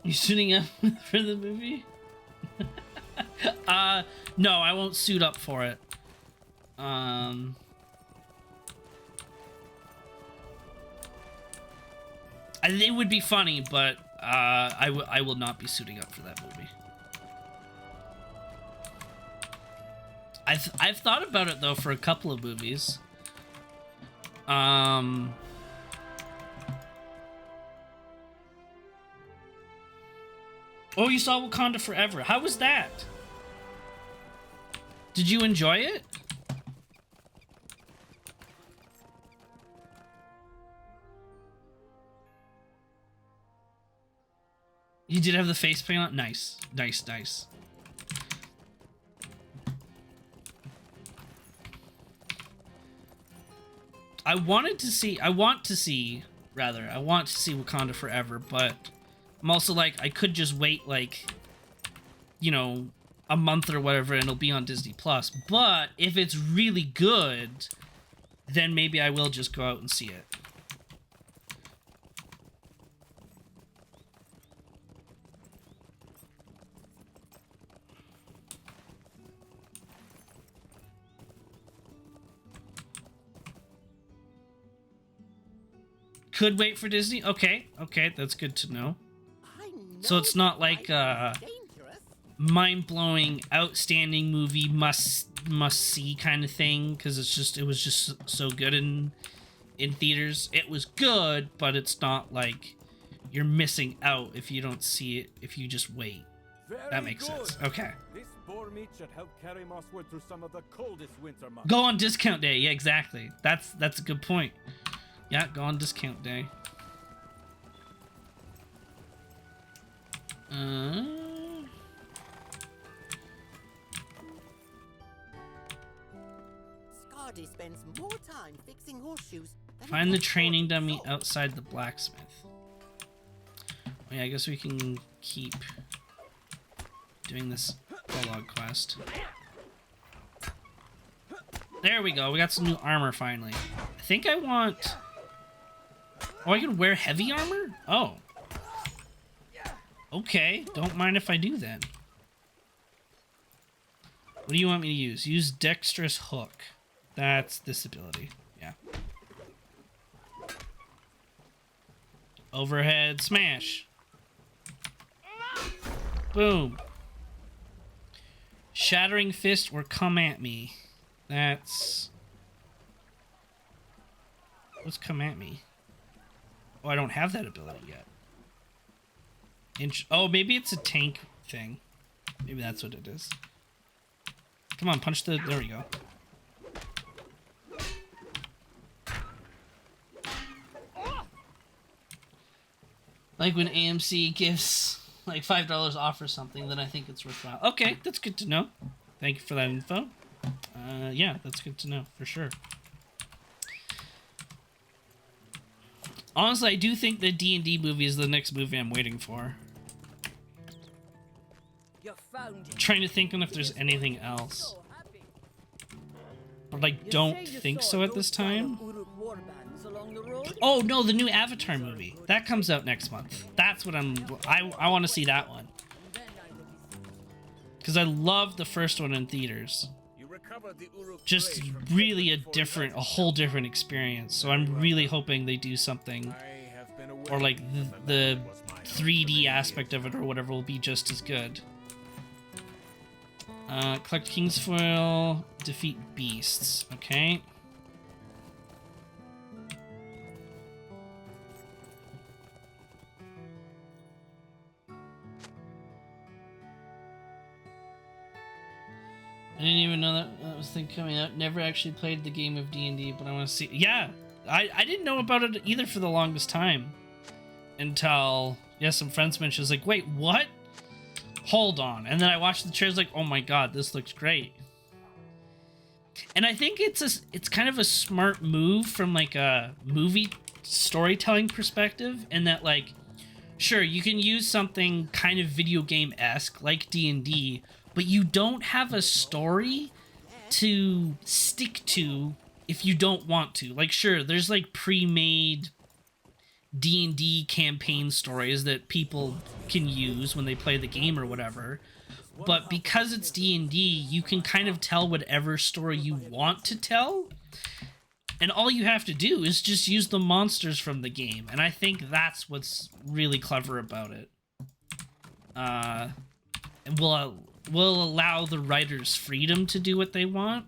You suiting up for the movie? No, I won't suit up for it. It would be funny, but I will not be suiting up for that movie. I've thought about it though for a couple of movies. Oh, you saw Wakanda Forever. How was that? Did you enjoy it? You did have the face paint on? Nice. Nice, nice. I want to see Wakanda Forever, but I'm also like, I could just wait like, you know, a month or whatever and it'll be on Disney Plus. But if it's really good, then maybe I will just go out and see it. Could wait for Disney? Okay, that's good to know. So it's not like a mind-blowing, outstanding movie, must-see kind of thing, because it was just so good in theaters. It was good, but it's not like you're missing out if you don't see it, if you just wait. That makes sense. Okay. This boar meat should help carry Mosswood through some of the coldest winter months. Go on discount day. Yeah, exactly. That's a good point. Yeah, go on discount day. Scardy spends more time fixing horseshoes than Find he the does training sorting dummy salt. outside the blacksmith. Oh, yeah, I guess we can keep doing this prologue quest. There we go. We got some new armor finally. I think I want... Oh, I can wear heavy armor? Oh. Okay. Don't mind if I do then. What do you want me to use? Use dexterous hook. That's this ability. Yeah. Overhead smash. Boom. Shattering fist or come at me. That's... What's come at me? Oh, I don't have that ability yet. Oh, maybe it's a tank thing. Maybe that's what it is. Come on, punch the... There we go. Like when AMC gives like $5 off or something, then I think it's worthwhile. Okay, that's good to know. Thank you for that info. Yeah, that's good to know for sure. Honestly, I do think the D&D movie is the next movie I'm waiting for. You found it. I'm trying to think on if there's anything else. But I don't think so at this time. Oh no, the new Avatar movie. That comes out next month. That's what I want to see that one. Because I loved the first one in theaters. Just really a whole different experience. So I'm really hoping they do something, or like the 3D aspect of it or whatever will be just as good. Collect King's Foil, defeat beasts. Okay. I didn't even know that was thing coming out. Never actually played the game of D&D, but I want to see. Yeah, I didn't know about it either for the longest time. Until, yeah, some friends mentioned, I was like, wait, what? Hold on. And then I watched the trailers like, oh my god, this looks great. And I think it's kind of a smart move from like a movie storytelling perspective, in that like, sure, you can use something kind of video game-esque like D&D, but you don't have a story to stick to if you don't want to. Like, sure, there's like pre-made D&D campaign stories that people can use when they play the game or whatever. But because it's D&D, you can kind of tell whatever story you want to tell. And all you have to do is just use the monsters from the game. And I think that's what's really clever about it. And will allow the writers freedom to do what they want,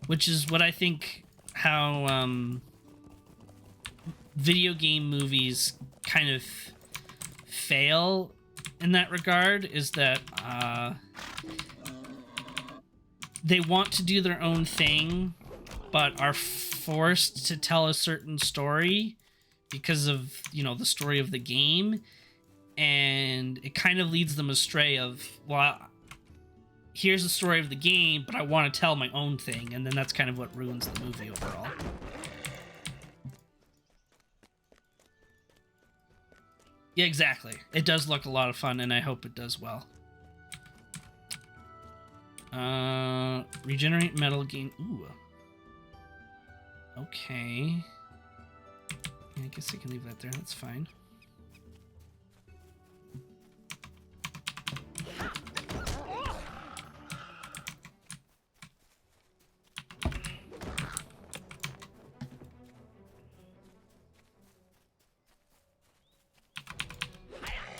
which is what I think how video game movies kind of fail in that regard, is that they want to do their own thing but are forced to tell a certain story because of, you know, the story of the game, and it kind of leads them astray of, well, here's the story of the game, but I want to tell my own thing, and then that's kind of what ruins the movie overall. Yeah, exactly. It does look a lot of fun, and I hope it does well. Regenerate metal gain. Ooh. Okay. I guess I can leave that there. That's fine.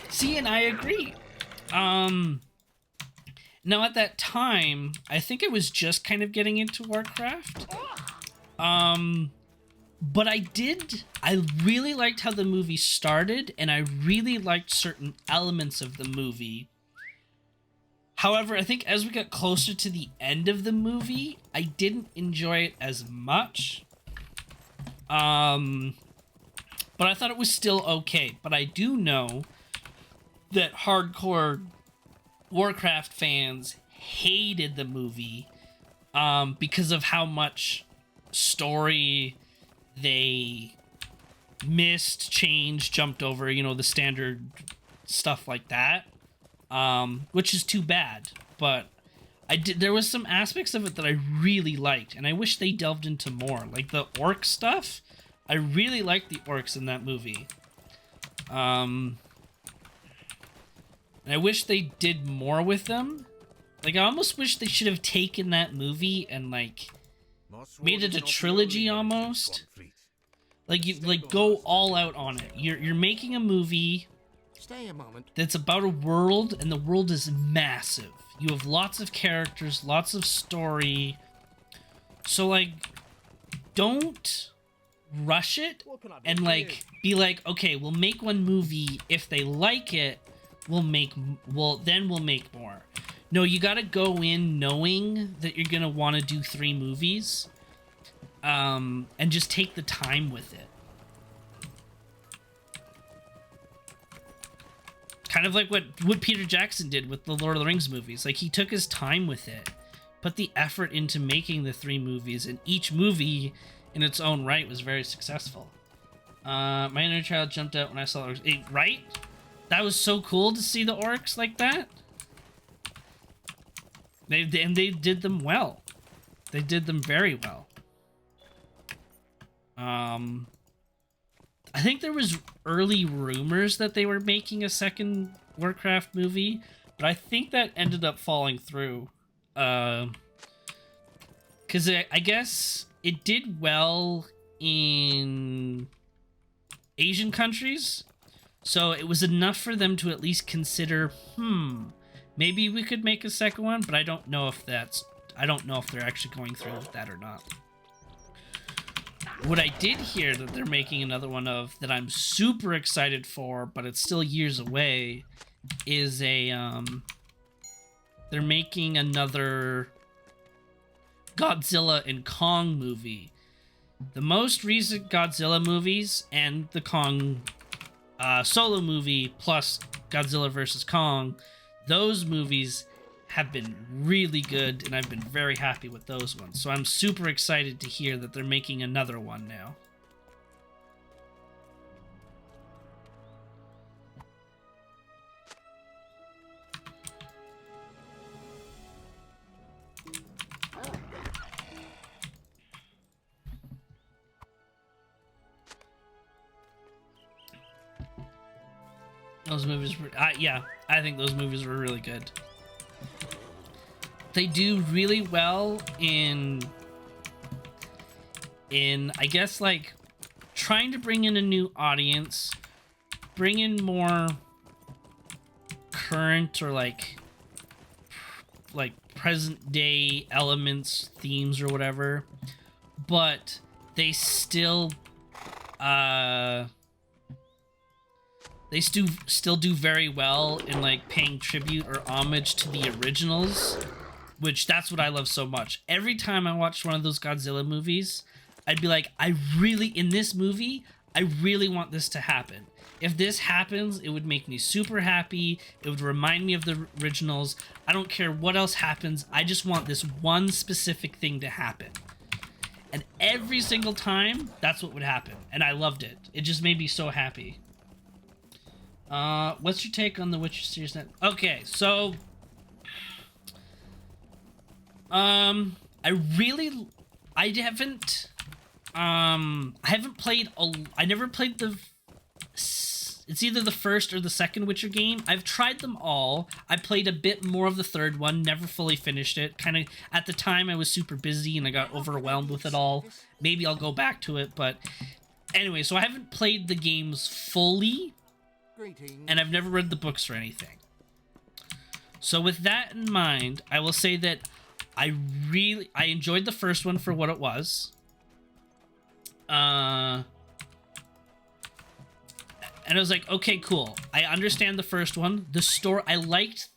See, and I agree. Now at that time, I think I was just kind of getting into Warcraft. But I really liked how the movie started, and I really liked certain elements of the movie. However, I think as we got closer to the end of the movie, I didn't enjoy it as much. But I thought it was still okay. But I do know that hardcore Warcraft fans hated the movie because of how much story they missed, changed, jumped over, you know, the standard stuff like that, which is too bad. But there was some aspects of it that I really liked, and I wish they delved into more, like the orc stuff. I really liked the orcs in that movie. And I wish they did more with them. Like, I almost wish they should have taken that movie and, like, made it a trilogy almost. Like, you go all out on it. You're making a movie Stay a moment. that's about a world, and the world is massive. You have lots of characters, lots of story. So, like, don't rush it and, like, be like, okay, we'll make one movie. If they like it, we'll make more. No, you gotta go in knowing that you're gonna want to do 3 movies, and just take the time with it. Kind of like what Peter Jackson did with the Lord of the Rings movies. Like, he took his time with it, put the effort into making the 3 movies, and each movie in its own right was very successful. My inner child jumped out when I saw it. Right? That was so cool to see the orcs like that. They did them well. They did them very well. I think there was early rumors that they were making a second Warcraft movie, but I think that ended up falling through. Because I guess it did well in Asian countries. So it was enough for them to at least consider, maybe we could make a second one, but I don't know if they're actually going through with that or not. What I did hear that they're making another one of that I'm super excited for, but it's still years away, is they're making another Godzilla and Kong movie. The most recent Godzilla movies and the Kong solo movie plus Godzilla vs. Kong, those movies have been really good, and I've been very happy with those ones. So I'm super excited to hear that they're making another one now. Those movies were, yeah, I think those movies were really good. They do really well in I guess, like, trying to bring in a new audience, bring in more current or like present day elements, themes, or whatever, but they still still do very well in, like, paying tribute or homage to the originals, which that's what I love so much. Every time I watched one of those Godzilla movies, I'd be like, in this movie, I really want this to happen. If this happens, it would make me super happy. It would remind me of the originals. I don't care what else happens. I just want this one specific thing to happen. And every single time, that's what would happen. And I loved it. It just made me so happy. What's your take on the Witcher series? Okay, so I really, I haven't played I never played it's either the first or the second Witcher game. I've tried them all. I played a bit more of the third one, never fully finished it. Kind of, at the time I was super busy and I got overwhelmed with it all. Maybe I'll go back to it, but anyway, so I haven't played the games fully, and I've never read the books or anything. So with that in mind, I will say that I enjoyed the first one for what it was. And I was like, okay, cool. I understand the first one. The story, I liked,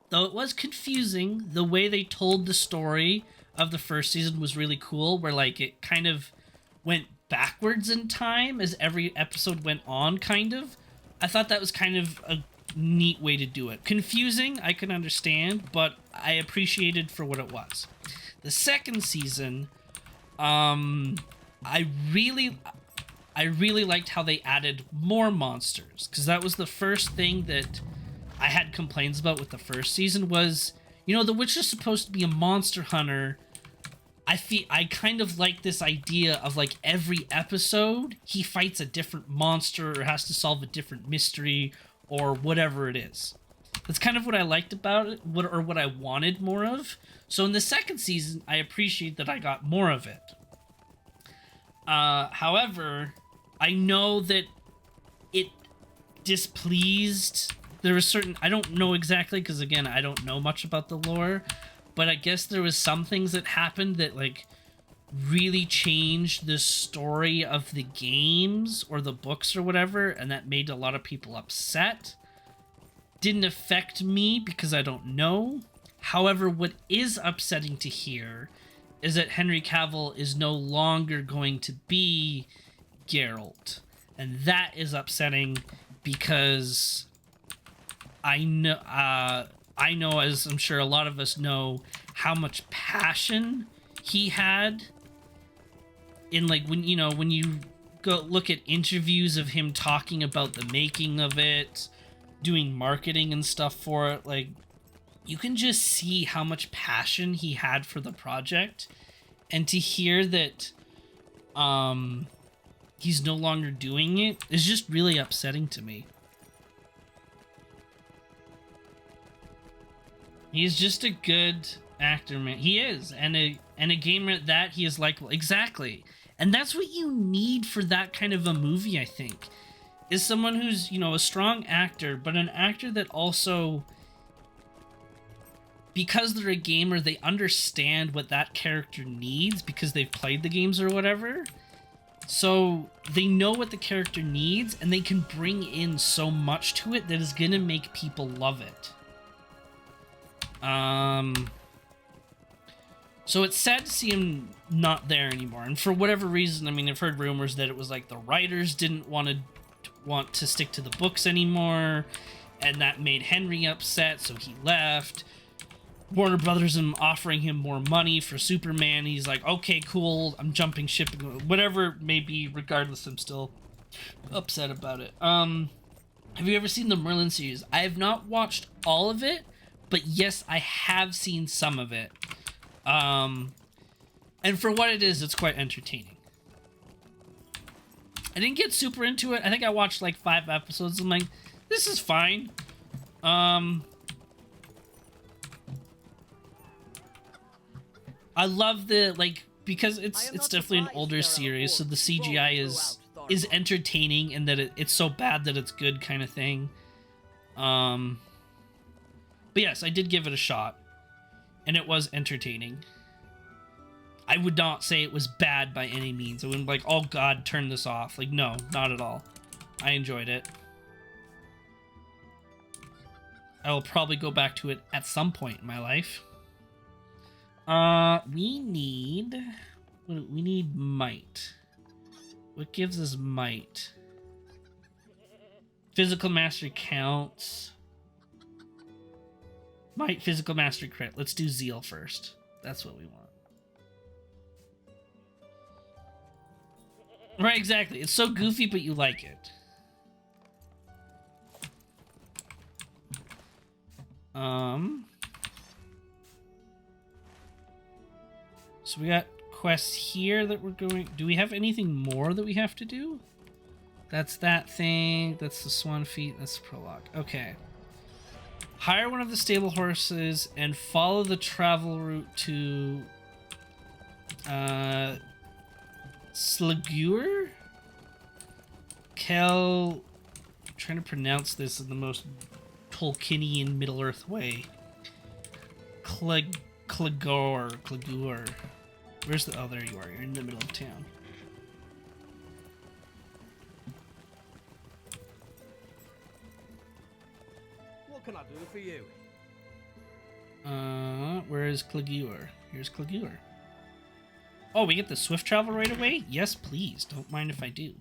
though it was confusing, the way they told the story of the first season was really cool, where, like, it kind of went backwards in time as every episode went on, kind of. I thought that was kind of a neat way to do it. Confusing, I can understand, but I appreciated for what it was. The second season, I really liked how they added more monsters, because that was the first thing that I had complaints about with the first season was, you know, the Witcher's supposed to be a monster hunter. I kind of like this idea of, like, every episode he fights a different monster or has to solve a different mystery or whatever it is. That's kind of what I liked about it, what I wanted more of. So in the second season, I appreciate that I got more of it. However, I know that it displeased. There was certain, I don't know exactly, because again, I don't know much about the lore, but I guess there was some things that happened that, like, really changed the story of the games or the books or whatever, and that made a lot of people upset. Didn't affect me because I don't know. However, what is upsetting to hear is that Henry Cavill is no longer going to be Geralt, and that is upsetting because I know, as I'm sure a lot of us know, how much passion he had in, like, when you go look at interviews of him talking about the making of it, doing marketing and stuff for it, like, you can just see how much passion he had for the project, and to hear that he's no longer doing it is just really upsetting to me. He's just a good actor, man. He is, and a gamer at that. He is likable, exactly, and that's what you need for that kind of a movie, I think, is someone who's, you know, a strong actor, but an actor that also, because they're a gamer, they understand what that character needs because they've played the games or whatever. So they know what the character needs, and they can bring in so much to it that is going to make people love it. So it's sad to see him not there anymore. And for whatever reason, I mean, I've heard rumors that it was like the writers didn't want to stick to the books anymore, and that made Henry upset, so he left. Warner Brothers and offering him more money for Superman. He's like, okay, cool, I'm jumping ship, whatever it may be. Regardless, I'm still upset about it. Have you ever seen the Merlin series? I have not watched all of it, but yes, I have seen some of it. And for what it is, it's quite entertaining. I didn't get super into it. I think I watched like 5 episodes. I'm like, this is fine. I love the, like, because it's definitely an older series, so the CGI is entertaining, and that it's so bad that it's good kind of thing. But yes, I did give it a shot, and it was entertaining. I would not say it was bad by any means. I wouldn't be like, oh god, turn this off. Like, no, not at all. I enjoyed it. I will probably go back to it at some point in my life. We need might. What gives us might? Physical mastery counts. Might, physical mastery, crit. Let's do zeal first. That's what we want. Right, exactly. It's so goofy, but you like it. So we got quests here that we're going. Do we have anything more that we have to do? That's that thing. That's the swan feet. That's the prologue. Okay. Hire one of the stable horses and follow the travel route to Slagur? I'm trying to pronounce this in the most Tolkienian Middle-earth way. Clagur. Where's the... Oh, there you are. You're in the middle of town. What can I do for you? Where is Clagur? Here's Clagur. Oh, we get the swift travel right away? Yes, please. Don't mind if I do.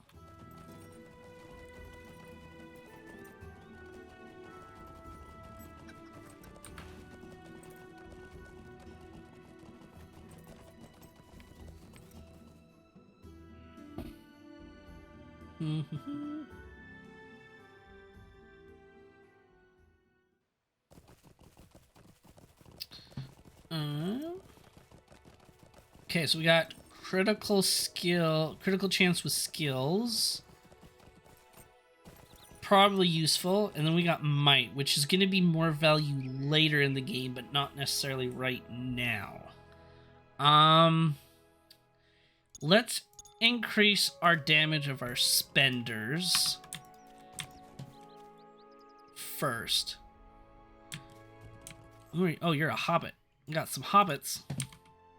Okay, so we got critical chance with skills. Probably useful. And then we got might, which is going to be more value later in the game, but not necessarily right now. Let's increase our damage of our spenders first. Oh, you're a hobbit. You got some hobbits.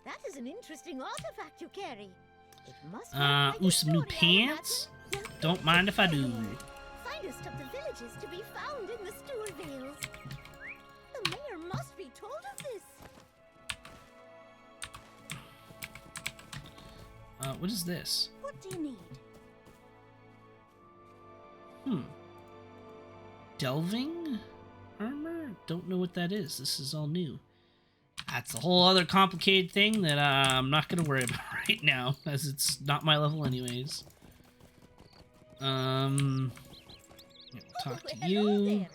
That is an interesting artifact you carry. It must ooh, some new pants? Don't mind if I do. Finest of the villages to be found in the Stour Vales. The mayor must be told of this. What is this? What do you need? Delving armor? Don't know what that is. This is all new. That's a whole other complicated thing that I'm not going to worry about right now, as it's not my level anyways. Talk to you.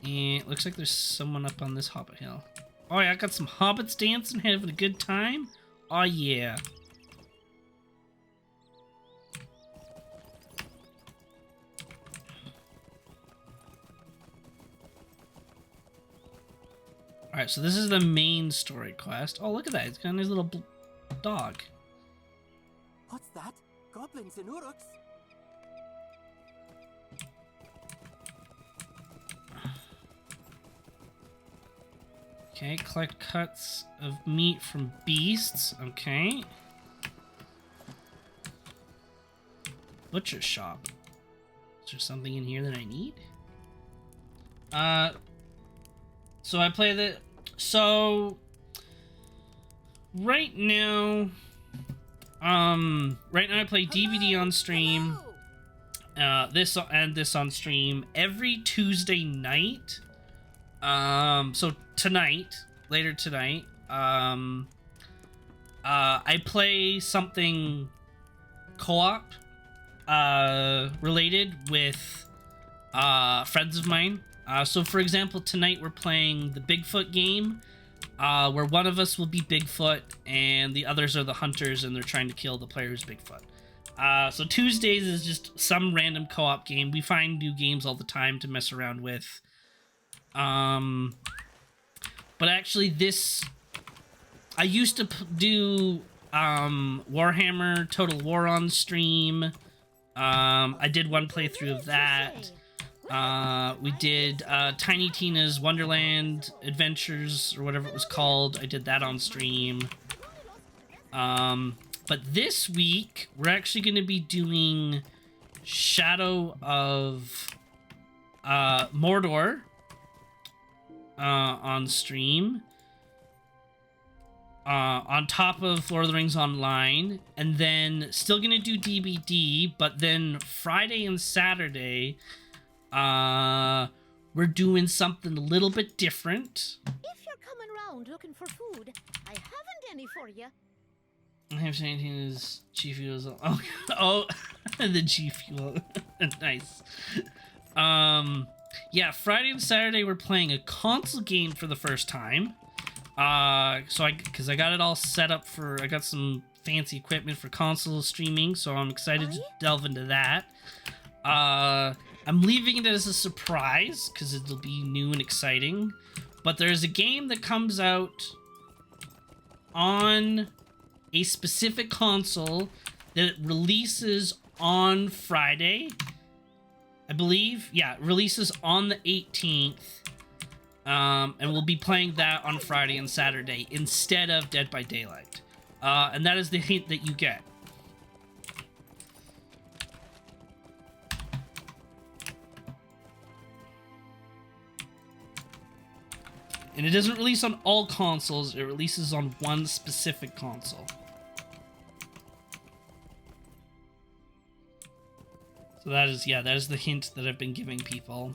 And it looks like there's someone up on this hobbit hill. Oh yeah, I got some hobbits dancing, having a good time. Oh yeah. Alright, so this is the main story quest. Oh, look at that. It's got his little dog. What's that? Goblins in Uruks? Okay, collect cuts of meat from beasts. Okay. Butcher shop. Is there something in here that I need? So I play the... So... Right now I play DVD on stream. This on stream every Tuesday night. So tonight, later tonight, I play something co-op related with friends of mine. So for example, tonight we're playing the Bigfoot game, where one of us will be Bigfoot and the others are the hunters and they're trying to kill the player who's Bigfoot. So Tuesdays is just some random co-op game. We find new games all the time to mess around with. But actually I used to do Warhammer Total War on stream. I did one playthrough of that. We did Tiny Tina's Wonderland Adventures, or whatever it was called. I did that on stream. But this week, we're actually going to be doing Shadow of Mordor on stream. On top of Lord of the Rings Online. And then still going to do DBD, but then Friday and Saturday... we're doing something a little bit different. If you're coming around looking for food, I haven't any for you. I have anything as G Fuel. Oh, the G Fuel. Nice. Yeah, Friday and Saturday we're playing a console game for the first time. Because I got it all set up I got some fancy equipment for console streaming, so I'm excited to delve into that. I'm leaving it as a surprise because it'll be new and exciting. But there's a game that comes out on a specific console that releases on Friday, I believe. Yeah, it releases on the 18th. And we'll be playing that on Friday and Saturday instead of Dead by Daylight. And that is the hint that you get. And it doesn't release on all consoles, it releases on one specific console. So that is the hint that I've been giving people.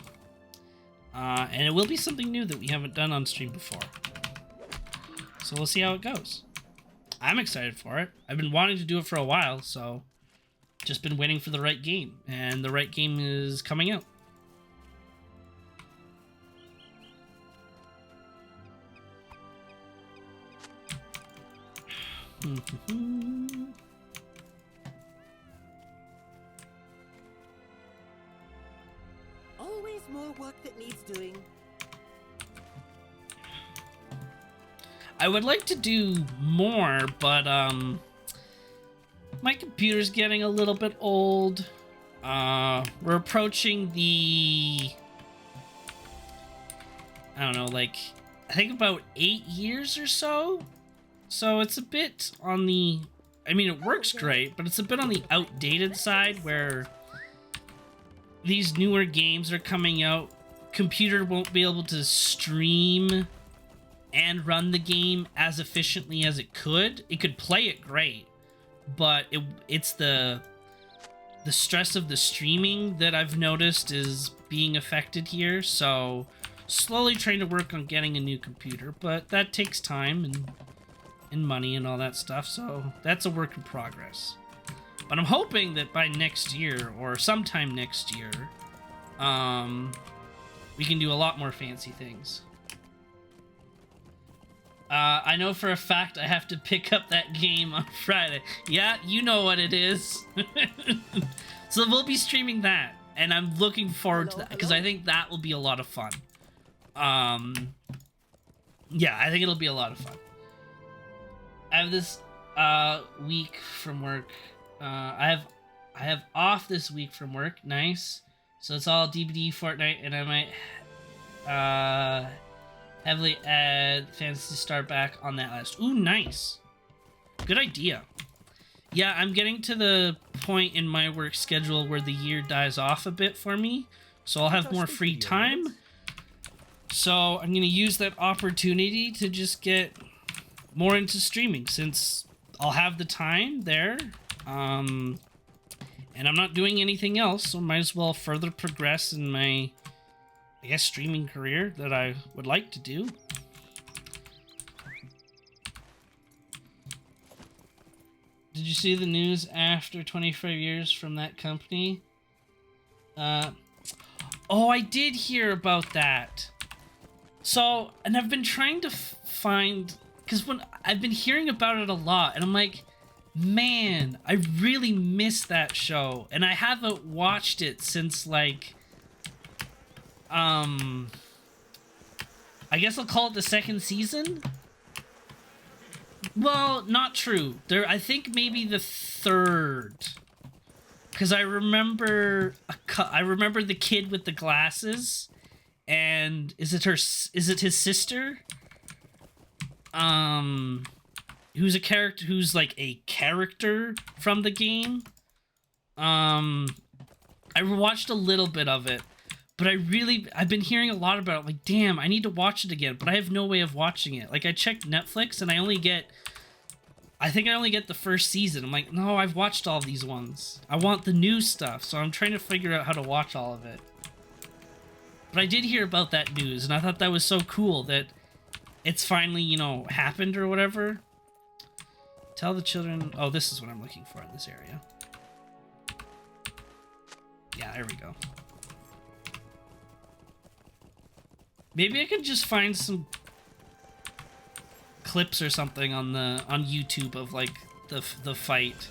And it will be something new that we haven't done on stream before. So we'll see how it goes. I'm excited for it. I've been wanting to do it for a while, so just been waiting for the right game. And the right game is coming out. Always more work that needs doing. I would like to do more, but my computer's getting a little bit old. We're approaching the, I don't know, like, I think about 8 years or so. So it's a bit on the, I mean, it works great, but it's a bit on the outdated side where these newer games are coming out. Computer won't be able to stream and run the game as efficiently as it could. It could play it great, but it's the stress of the streaming that I've noticed is being affected here. So slowly trying to work on getting a new computer, but that takes time and money and all that stuff, so that's a work in progress. But I'm hoping that by next year or sometime next year, we can do a lot more fancy things. I know for a fact I have to pick up that game on Friday. Yeah, you know what it is. So we'll be streaming that, and I'm looking forward to that because I think that will be a lot of fun. Yeah, I think it'll be a lot of fun. I have this week from work. I have off this week from work. Nice. So it's all DBD Fortnite, and I might heavily add Fantasy Star back on that list. Ooh, nice. Good idea. Yeah, I'm getting to the point in my work schedule where the year dies off a bit for me, so I'll have more free time. So I'm gonna use that opportunity to just get more into streaming since I'll have the time there, and I'm not doing anything else, so might as well further progress in my, I guess, streaming career that I would like to do. Did you see the news after 25 years from that company? Oh, I did hear about that. So, and I've been trying to find, because when I've been hearing about it a lot, and I'm like, man, I really miss that show, and I haven't watched it since, like, I guess I'll call it the second season? Well, not true. I think maybe the third. Because I remember the kid with the glasses, and is it his sister? Who's a character, who's like a character from the game. I watched a little bit of it, but I've been hearing a lot about it. Like, damn, I need to watch it again, but I have no way of watching it. Like, I checked Netflix and I think I only get the first season. I'm like, no, I've watched all these ones. I want the new stuff, so I'm trying to figure out how to watch all of it. But I did hear about that news, and I thought that was so cool that it's finally, you know, happened or whatever. Tell the children... Oh, this is what I'm looking for in this area. Yeah, there we go. Maybe I could just find some clips or something on YouTube of like the fight.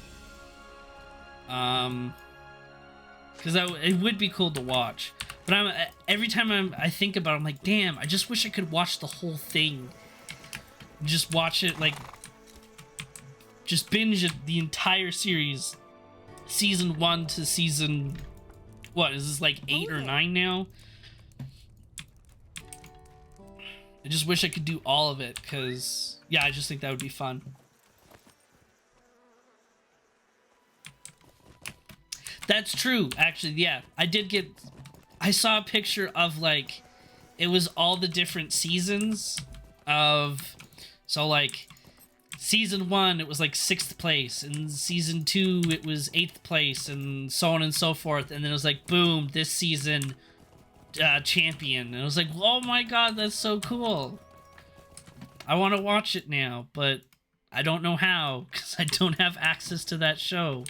Because it would be cool to watch. But every time I think about it, I'm like, damn, I just wish I could watch the whole thing. Just watch it, like, just binge the entire series. Season 1 to season, what, is this like 8 or 9 now? I just wish I could do all of it, because, yeah, I just think that would be fun. That's true, actually, yeah. I saw a picture of, like, it was all the different seasons of, so, like, season 1, it was, like, 6th place, and season 2, it was 8th place, and so on and so forth, and then it was like, boom, this season, champion, and I was like, oh my god, that's so cool. I want to watch it now, but I don't know how, because I don't have access to that show.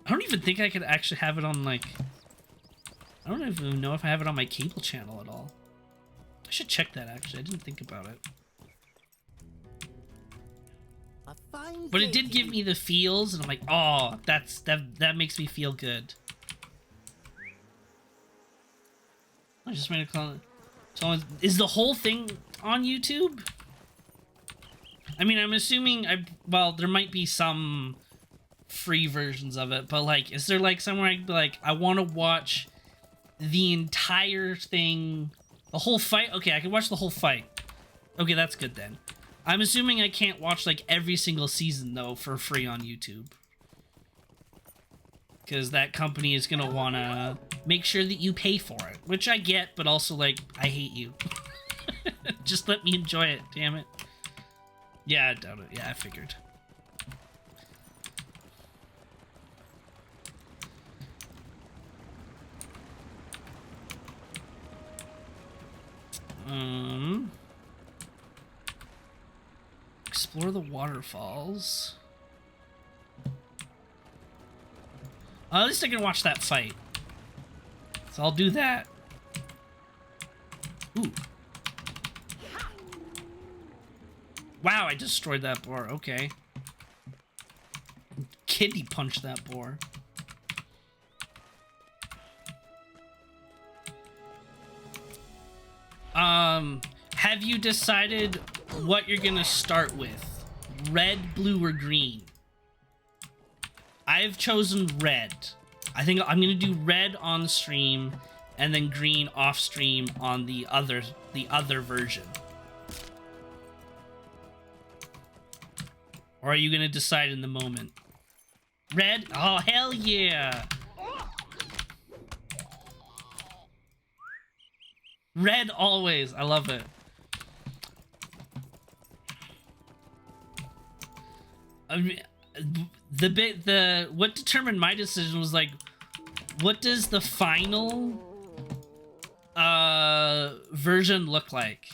I don't even think I could actually have it on, like... I don't even know if I have it on my cable channel at all. I should check that, actually. I didn't think about it. But it did give me the feels, and I'm like, oh, that makes me feel good. I just made a call. So is the whole thing on YouTube? I mean, I'm assuming well, there might be some free versions of it, but like, is there like somewhere I'd be like, I want to watch the entire thing, the whole fight? Okay, I can watch the whole fight. Okay, that's good then. I'm assuming I can't watch like every single season though for free on YouTube, because that company is gonna wanna make sure that you pay for it, which I get, but also like, I hate you. Just let me enjoy it, damn it. Yeah, I doubt it. Yeah, I figured. Explore the waterfalls. At least I can watch that fight. So I'll do that. Ooh. Wow, I destroyed that boar. Okay. Kidney punched that boar. Have you decided what you're gonna start with? Red, blue, or green? I've chosen red. I think I'm gonna do red on stream and then green off stream on the other version. Or are you gonna decide in the moment? Red? Oh, hell yeah! Red always. I love it. I mean, what determined my decision was like, what does the final version look like?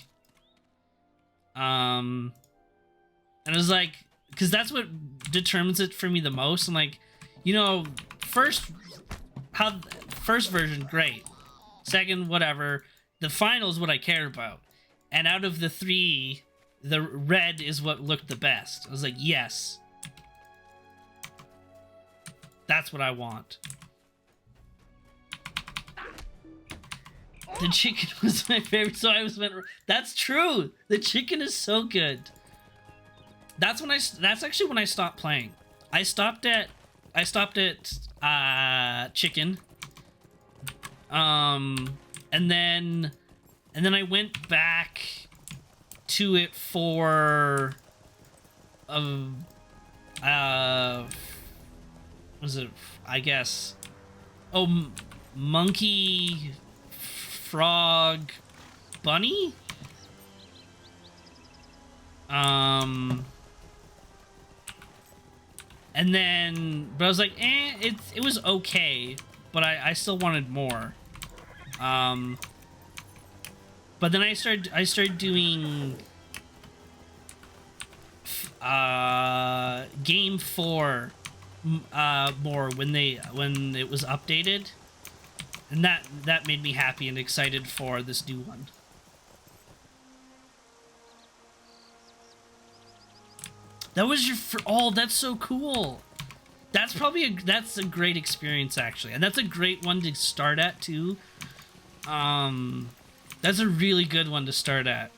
And it was like, because that's what determines it for me the most. I'm like, you know, first version, great. Second, whatever. The final is what I care about. And out of the three, the red is what looked the best. I was like, yes. That's what I want. The chicken was my favorite, so I was meant. That's true. The chicken is so good. That's actually when I stopped playing. I stopped at chicken. And then I went back to it for was it, I guess, monkey, frog, bunny? And then, but I was like, it was okay, but I still wanted more. But then I started doing game 4 more when it was updated. And that made me happy and excited for this new one. That was your oh, that's so cool. That's probably that's a great experience actually, and that's a great one to start at too. That's a really good one to start at.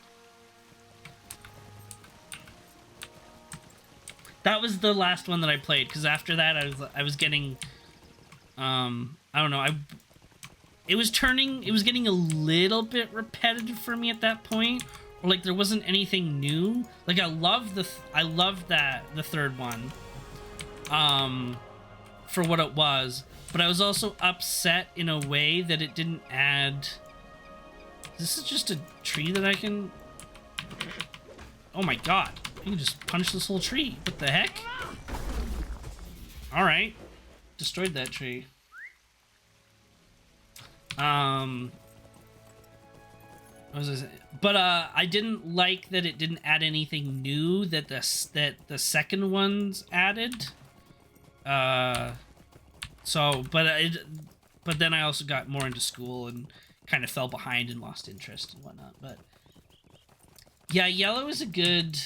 That was the last one that I played, because after that I was getting I don't know, it was getting a little bit repetitive for me at that point, or like there wasn't anything new. Like I loved the third one for what it was, but I was also upset in a way that it didn't add. This is just a tree that I can. Oh my god, you can just punch this whole tree. What the heck? All right, destroyed that tree. What was I saying? But I didn't like that it didn't add anything new that the second ones added. So, but then I also got more into school and kind of fell behind and lost interest and whatnot. But yeah, yellow is a good.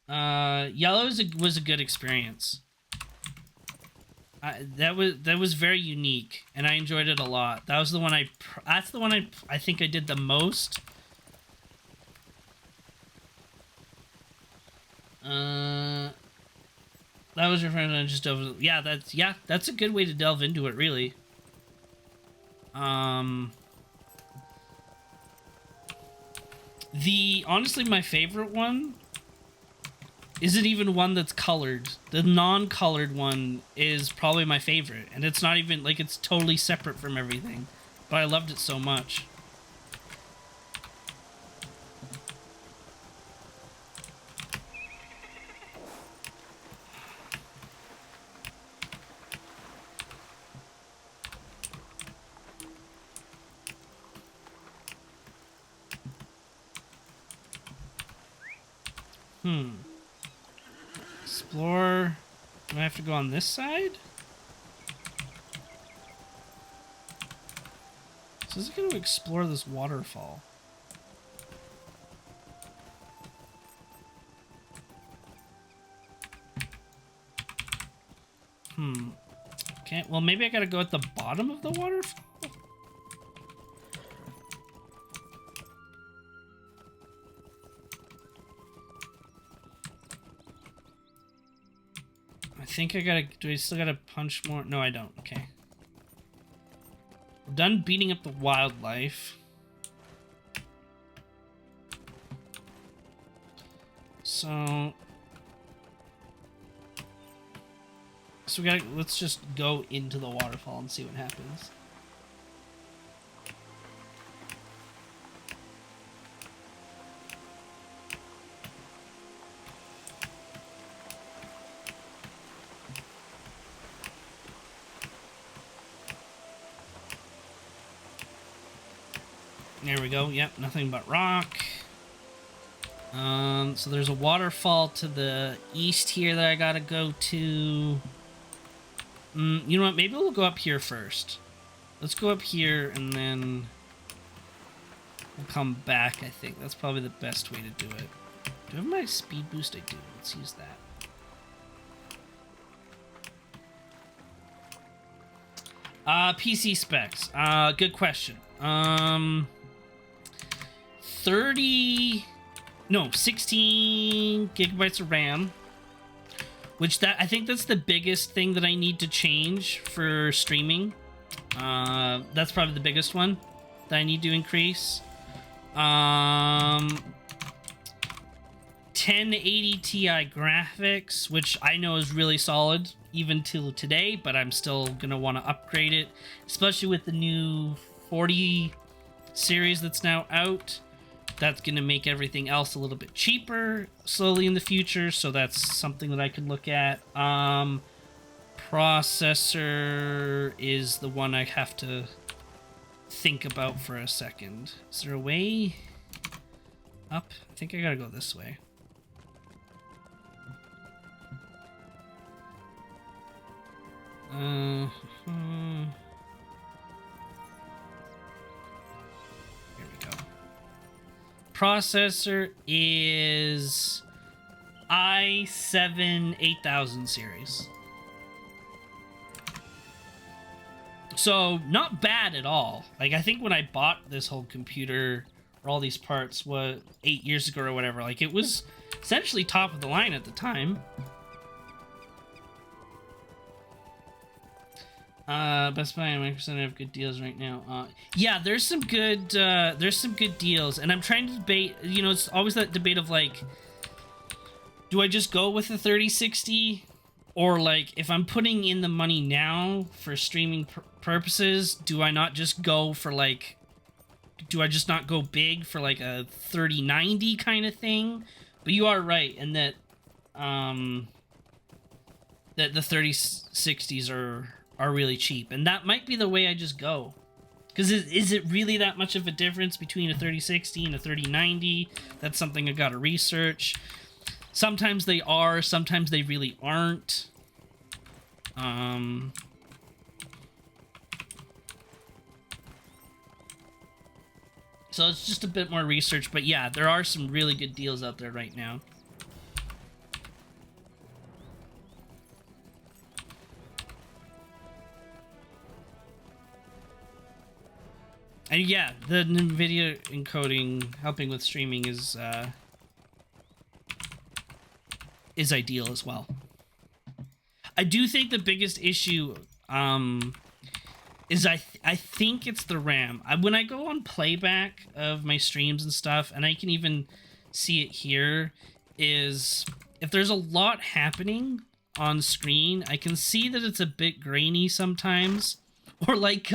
Yellow was a good experience. That was very unique, and I enjoyed it a lot. That was the one that's the one I think I did the most. That was your friend. Just over. Yeah, that's a good way to delve into it, really. Honestly, my favorite one isn't even one that's colored. The non-colored one is probably my favorite, and it's not even like it's totally separate from everything, but I loved it so much. Explore. Do I have to go on this side? So is it going to explore this waterfall? Okay, well maybe I gotta go at the bottom of the waterfall? I think I gotta... Do I still gotta punch more? No, I don't. Okay. We're done beating up the wildlife. So we gotta... Let's just go into the waterfall and see what happens. There we go. Yep, nothing but rock. So there's a waterfall to the east here that I gotta go to. You know what? Maybe we'll go up here first. Let's go up here and then we'll come back, I think. That's probably the best way to do it. Do I have my speed boost? I do. Let's use that. PC specs. Good question. 16 gigabytes of RAM, which I think that's the biggest thing that I need to change for streaming. That's probably the biggest one that I need to increase. 1080 Ti graphics, which I know is really solid even till today, but I'm still gonna want to upgrade it, especially with the new 40 series that's now out. That's going to make everything else a little bit cheaper slowly in the future, so that's something that I could look at. Processor is the one I have to think about for a second. Is there a way up? I think I gotta go this way. processor is i7 8000 series. So not bad at all. Like, I think when I bought this whole computer or all these parts, 8 years ago or whatever, like, it was essentially top of the line at the time. Best Buy and Microsoft have good deals right now. Yeah, there's some good deals, and I'm trying to debate, you know, it's always that debate of, like, do I just go with the 3060? Or, like, if I'm putting in the money now for streaming purposes, do I not just go for, like, do I just not go big for, like, a 3090 kind of thing? But you are right in that, that the 3060s are really cheap. And that might be the way I just go. Because is it really that much of a difference between a 3060 and a 3090? That's something I gotta research. Sometimes they are, sometimes they really aren't. So it's just a bit more research, but yeah, there are some really good deals out there right now. And yeah, the NVIDIA encoding helping with streaming is ideal as well. I do think the biggest issue is I think it's the RAM. When I go on playback of my streams and stuff, and I can even see it here, is if there's a lot happening on screen, I can see that it's a bit grainy sometimes. Or like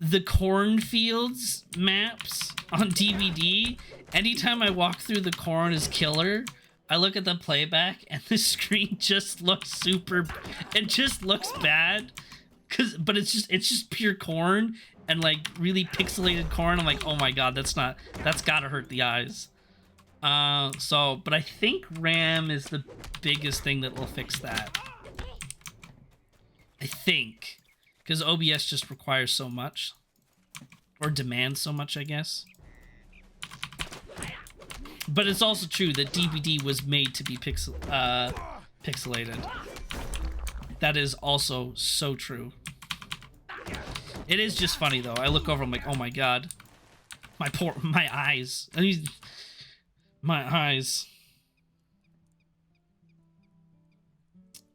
the cornfields maps on DVD. Anytime I walk through the corn as killer, I look at the playback and the screen just looks it just looks bad. But it's just pure corn and like really pixelated corn. I'm like, oh my god, that's gotta hurt the eyes. But I think RAM is the biggest thing that will fix that. I think. Because OBS just requires so much. Or demands so much, I guess. But it's also true that DVD was made to be pixelated. That is also so true. It is just funny, though. I look over, I'm like, oh my god. My eyes. My eyes.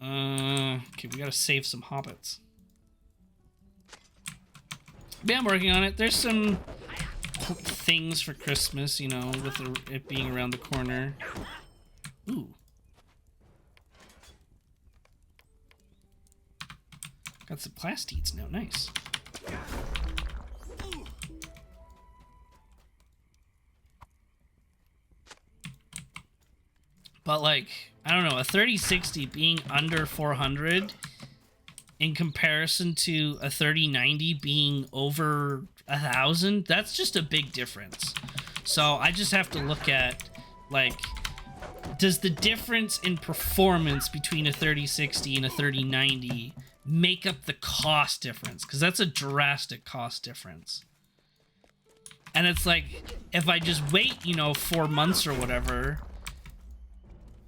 Okay, we gotta save some hobbits. Yeah, I'm working on it. There's some things for Christmas, you know, with it being around the corner. Ooh. Got some plastides now. Nice. But, like, I don't know, a 3060 being under 400... in comparison to a 3090 being over 1,000, that's just a big difference. So I just have to look at, like, does the difference in performance between a 3060 and a 3090 make up the cost difference? Because that's a drastic cost difference. And it's like, if I just wait, you know, 4 months or whatever,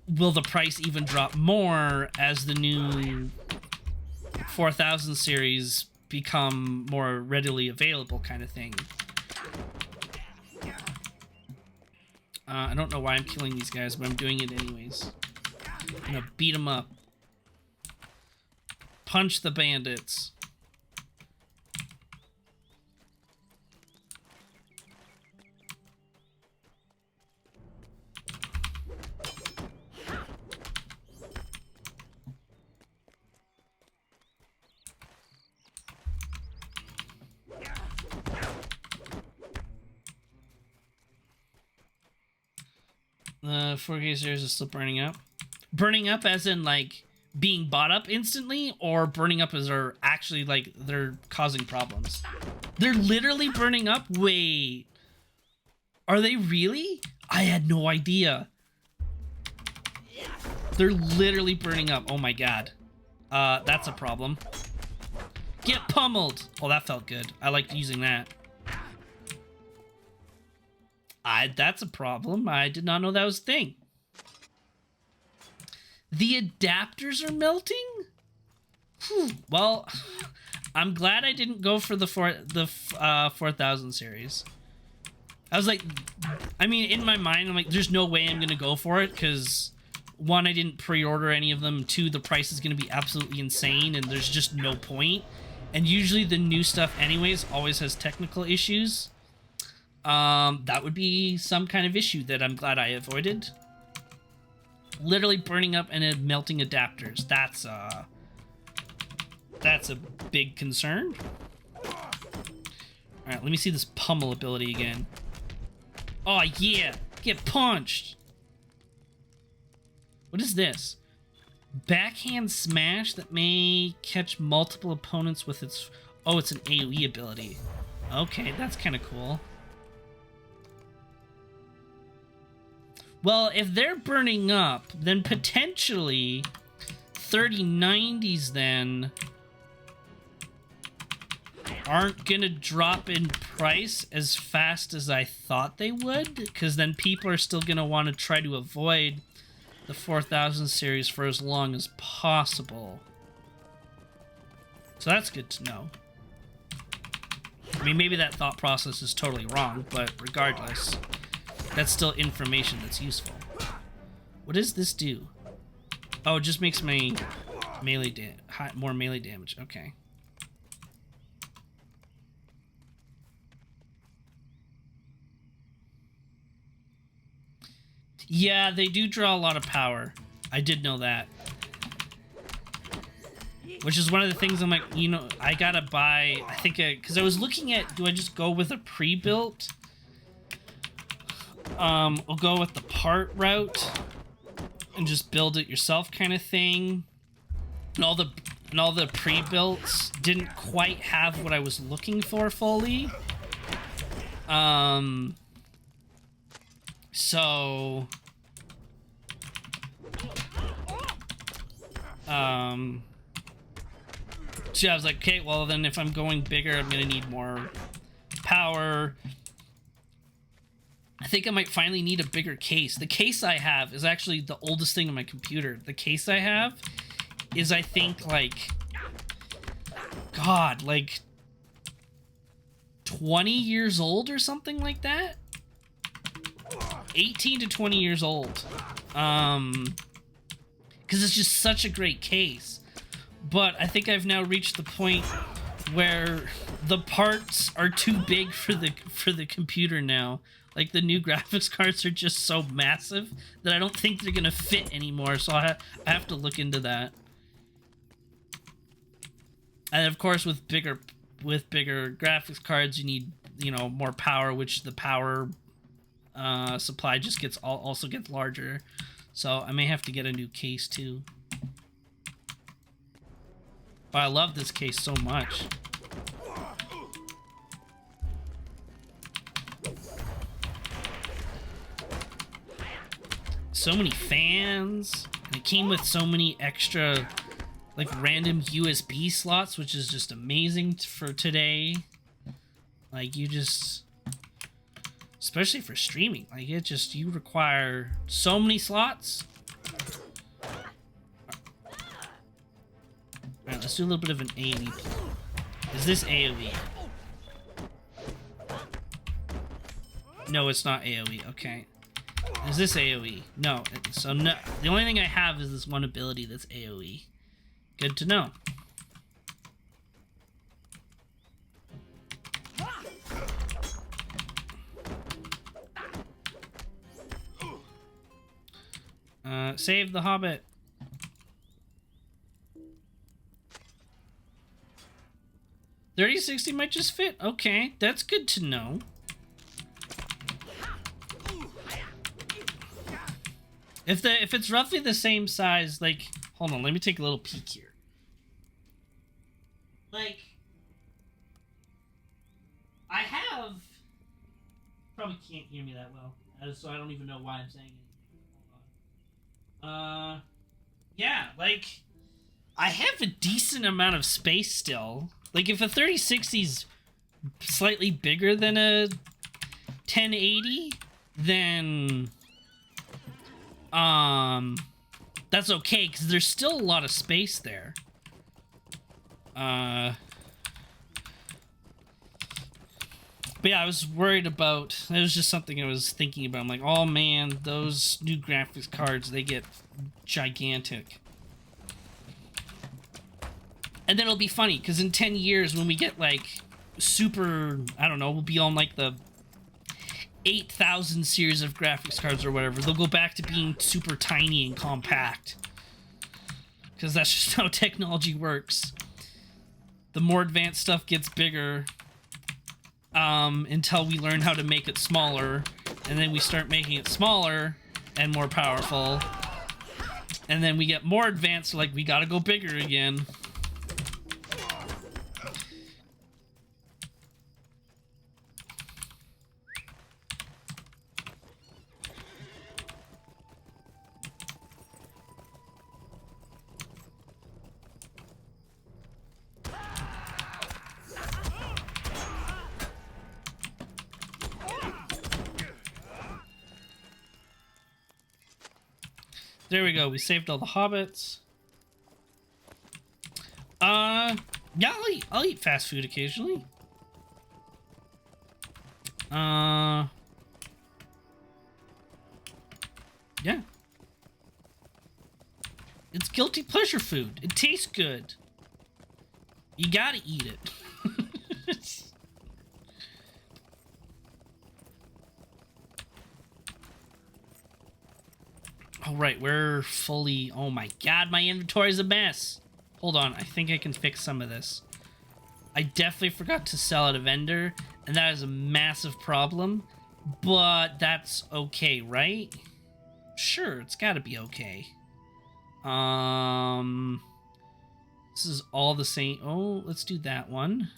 will the price even drop more as the new 4000 series become more readily available kind of thing? I don't know why I'm killing these guys, but I'm doing it anyways. I'm gonna beat them up. Punch the bandits. The 4K series is still burning up. Burning up as in, like, being bought up instantly, or burning up as they're actually, like, they're causing problems? They're literally burning up? Wait. Are they really? I had no idea. They're literally burning up. Oh my god. That's a problem. Get pummeled! Oh, that felt good. I liked using that. That's a problem. I did not know that was a thing. The adapters are melting? Whew. Well, I'm glad I didn't go for the 4000 series. I was like, I mean, in my mind, I'm like, there's no way I'm going to go for it, because, one, I didn't pre-order any of them, two, the price is going to be absolutely insane, and there's just no point. And usually the new stuff anyways always has technical issues. That would be some kind of issue that I'm glad I avoided. Literally burning up and melting adapters. That's a big concern. Alright, let me see this pummel ability again. Oh, yeah! Get punched! What is this? Backhand smash that may catch multiple opponents with its... Oh, it's an AoE ability. Okay, that's kind of cool. Well, if they're burning up, then potentially 3090s then aren't gonna drop in price as fast as I thought they would, because then people are still gonna want to try to avoid the 4000 series for as long as possible. So that's good to know. I mean, maybe that thought process is totally wrong, but regardless, that's still information that's useful. What does this do? Oh, it just makes my melee more melee damage. Okay. Yeah, they do draw a lot of power. I did know that. Which is one of the things I'm like, you know, I gotta buy, I think, because I was looking at, do I just go with a pre-built? I'll go with the part route and just build it yourself kind of thing. And all the pre-builts didn't quite have what I was looking for fully. So I was like, okay, well then if I'm going bigger, I'm gonna need more power. I think I might finally need a bigger case. The case I have is actually the oldest thing on my computer. The case I have is, I think, like, God, like 20 years old or something like that. 18 to 20 years old. Because it's just such a great case. But I think I've now reached the point where the parts are too big for the computer now. Like, the new graphics cards are just so massive that I don't think they're gonna fit anymore, so I have to look into that. And of course, with bigger graphics cards, you need, you know, more power, which the power supply just also gets larger. So I may have to get a new case too. But I love this case so much. So many fans. And it came with so many extra, like, random USB slots, which is just amazing for today. Like, you just, especially for streaming, like, it just, you require so many slots. Alright, let's do a little bit of an AoE. Is this AoE? No, it's not AoE. Okay. Is this AoE? No. So no. The only thing I have is this one ability that's AoE. Good to know. Save the Hobbit. $3060 might just fit. Okay, that's good to know. If it's roughly the same size, like, hold on, let me take a little peek here. Like, I have, probably can't hear me that well, so I don't even know why I'm saying it. Hold on. Yeah, like, I have a decent amount of space still. Like, if a 3060's slightly bigger than a 1080, then that's okay, because there's still a lot of space there. But yeah, I was worried about, it was just something I was thinking about. I'm like, oh man, those new graphics cards, they get gigantic. And then it'll be funny, because in 10 years, when we get like super, I don't know, we'll be on like the 8,000 series of graphics cards or whatever, they'll go back to being super tiny and compact. Because that's just how technology works. The more advanced stuff gets bigger, until we learn how to make it smaller, and then we start making it smaller and more powerful, and then we get more advanced, like we gotta go bigger again. There we go. We saved all the hobbits. Yeah, I'll eat fast food occasionally. Yeah. It's guilty pleasure food. It tastes good. You gotta eat it. Oh, right, we're fully... Oh my god, my inventory's a mess. Hold on, I think I can fix some of this. I definitely forgot to sell at a vendor, and that is a massive problem. But that's okay, right? Sure, it's gotta be okay. This is all the same... Oh, let's do that one.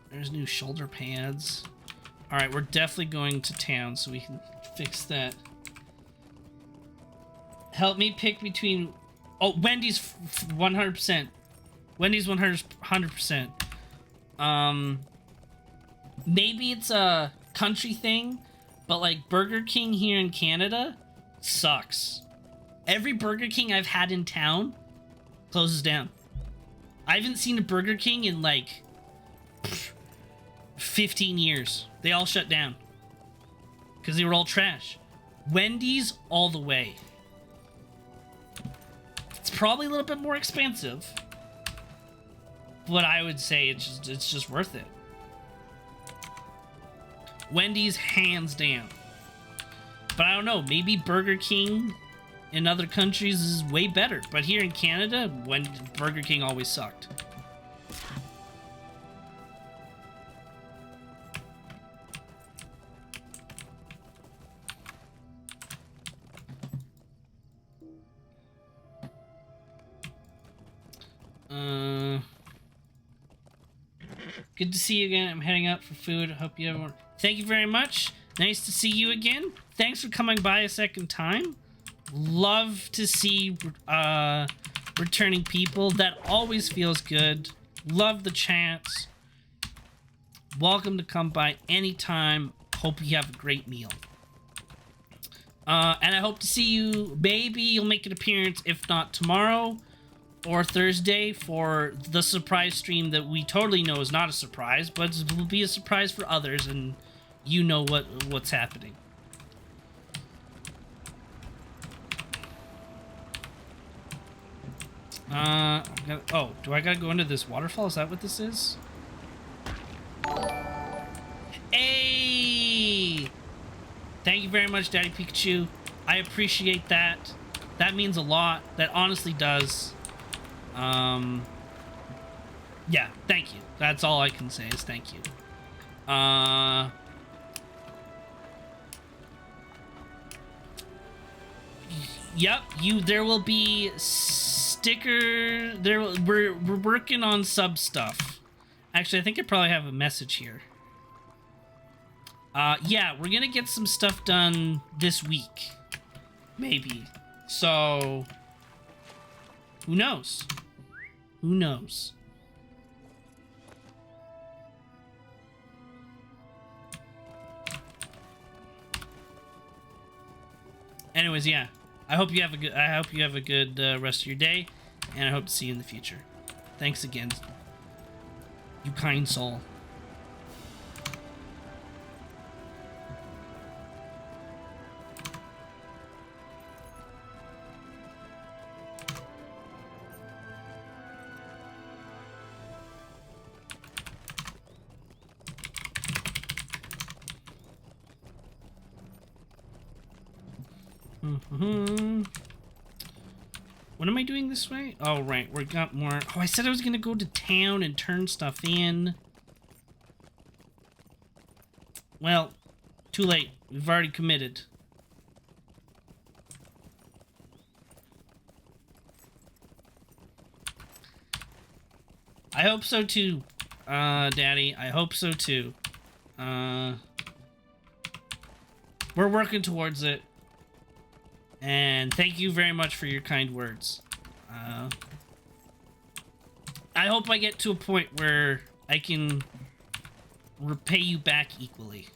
There's new shoulder pads. Alright, we're definitely going to town so we can fix that. Help me pick between... Oh, Wendy's 100%. Wendy's 100%. Maybe it's a country thing, but like Burger King here in Canada sucks. Every Burger King I've had in town closes down. I haven't seen a Burger King in like 15 years. They all shut down because they were all trash. Wendy's all the way. It's probably a little bit more expensive, but I would say it's just worth it. Wendy's hands down. But I don't know, maybe Burger King in other countries is way better, but here in Canada, Burger King always sucked. Good to see you again. I'm heading out for food. Hope you have... Thank you very much. Nice to see you again. Thanks for coming by a second time. Love to see returning people. That always feels good. Love the chats. Welcome to come by anytime. Hope you have a great meal. And I hope to see you. Maybe you'll make an appearance, if not tomorrow or Thursday, for the surprise stream that we totally know is not a surprise, but it will be a surprise for others, and you know what's happening. Oh, do I gotta go into this waterfall? Is that what this is? Hey! Thank you very much, Daddy Pikachu. I appreciate that. That means a lot. That honestly does. Yeah, thank you. That's all I can say is thank you. Yep, there will be sticker... We're working on sub stuff. Actually, I think I probably have a message here. Yeah, we're gonna get some stuff done this week. Maybe. So... who knows? Who knows? Anyways, yeah. I hope you have a good rest of your day, and I hope to see you in the future. Thanks again, you kind soul. What am I doing this way? Oh, right. We got more. Oh, I said I was going to go to town and turn stuff in. Well, too late. We've already committed. I hope so too, Daddy. I hope so too. We're working towards it. And thank you very much for your kind words. I hope I get to a point where I can repay you back equally.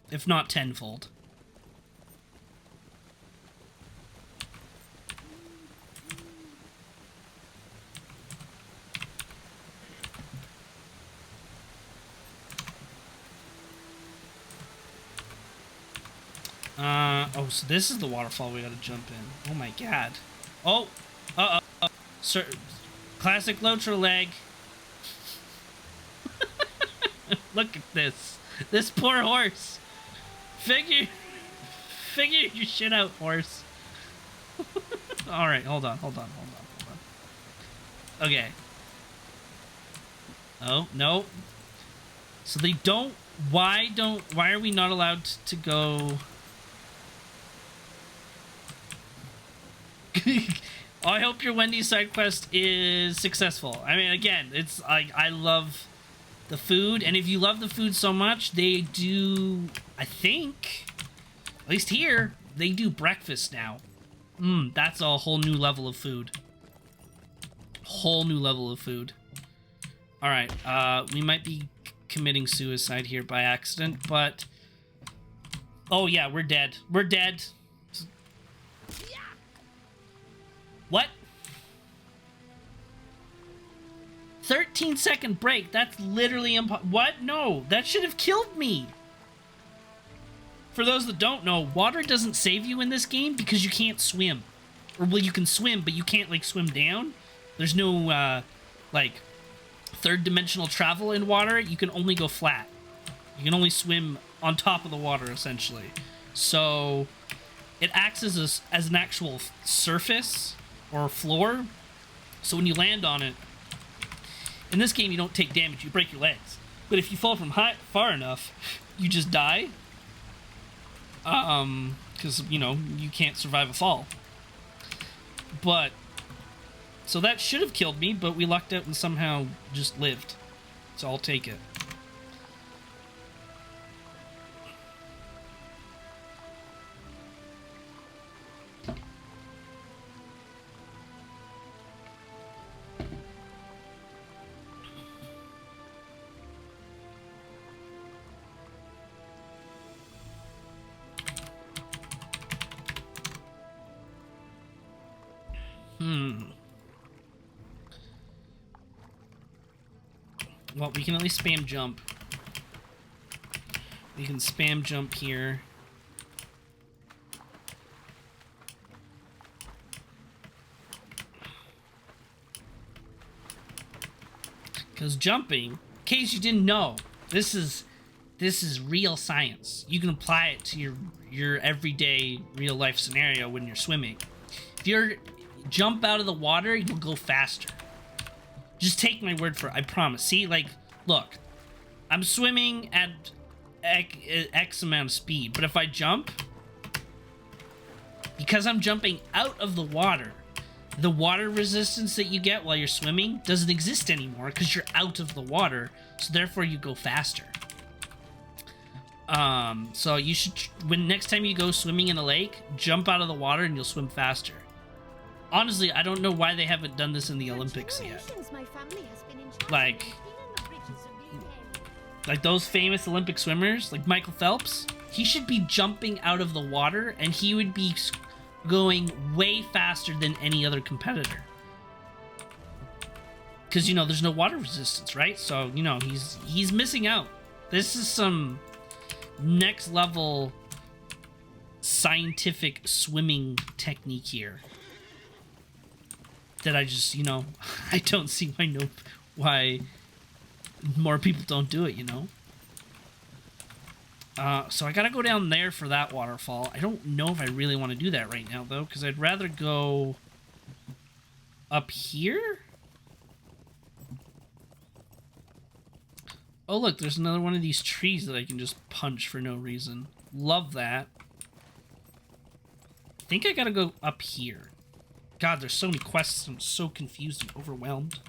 If not tenfold. Oh, so this is the waterfall we gotta jump in. Oh my god. Oh! Uh-oh. Sir, classic LOTRO leg. Look at this. This poor horse. Figure your shit out, horse. Alright, hold on. Okay. Oh, no. So they don't... Why are we not allowed to go... I hope your Wendy's side quest is successful. I mean, again, it's like I love the food, and if you love the food so much, they do. I think, at least here, they do breakfast now. That's a whole new level of food. Whole new level of food. All right, we might be committing suicide here by accident, but oh yeah, we're dead. We're dead. What? 13-second break. That's literally what? No, that should have killed me. For those that don't know, water doesn't save you in this game because you can't swim. Or, well, you can swim, but you can't, like, swim down. There's no, like, third-dimensional travel in water. You can only go flat. You can only swim on top of the water, essentially. So, it acts as an actual surface or floor, so when you land on it, in this game you don't take damage, you break your legs. But if you fall from far enough, you just die. Because, you know, you can't survive a fall. But, so that should have killed me, but we lucked out and somehow just lived. So I'll take it. Well, we can at least spam jump. We can spam jump here. Because jumping, in case you didn't know, this is real science. You can apply it to your everyday real life scenario when you're swimming. If you jump out of the water, you'll go faster. Just take my word for it, I promise. See, like, look, I'm swimming at X amount of speed, but if I jump, because I'm jumping out of the water resistance that you get while you're swimming doesn't exist anymore because you're out of the water, so therefore you go faster. So you should, when next time you go swimming in a lake, jump out of the water and you'll swim faster. Honestly, I don't know why they haven't done this in the Olympics yet. My family has been in charge Like- of maintaining the bridges of the UK. Like those famous Olympic swimmers, like Michael Phelps, he should be jumping out of the water and he would be going way faster than any other competitor. Because, you know, there's no water resistance, right? So, you know, he's missing out. This is some next level scientific swimming technique here. That I just, you know, I don't see why more people don't do it, you know? So I gotta go down there for that waterfall. I don't know if I really want to do that right now, though, because I'd rather go up here? Oh, look, there's another one of these trees that I can just punch for no reason. Love that. I think I gotta go up here. God, there's so many quests. I'm so confused and overwhelmed.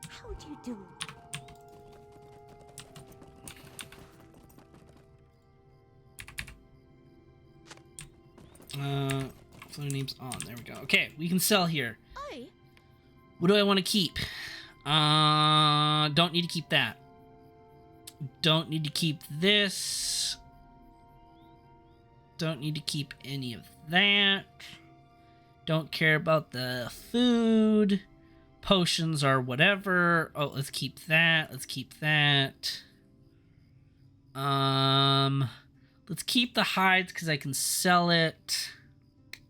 How do you do? Flow name's on. There we go. Okay, we can sell here. Aye. What do I want to keep? Don't need to keep that. Don't need to keep this. Don't need to keep any of that. Don't care about the food. Potions or whatever. Oh, let's keep that. Let's keep that. Let's keep the hides because I can sell it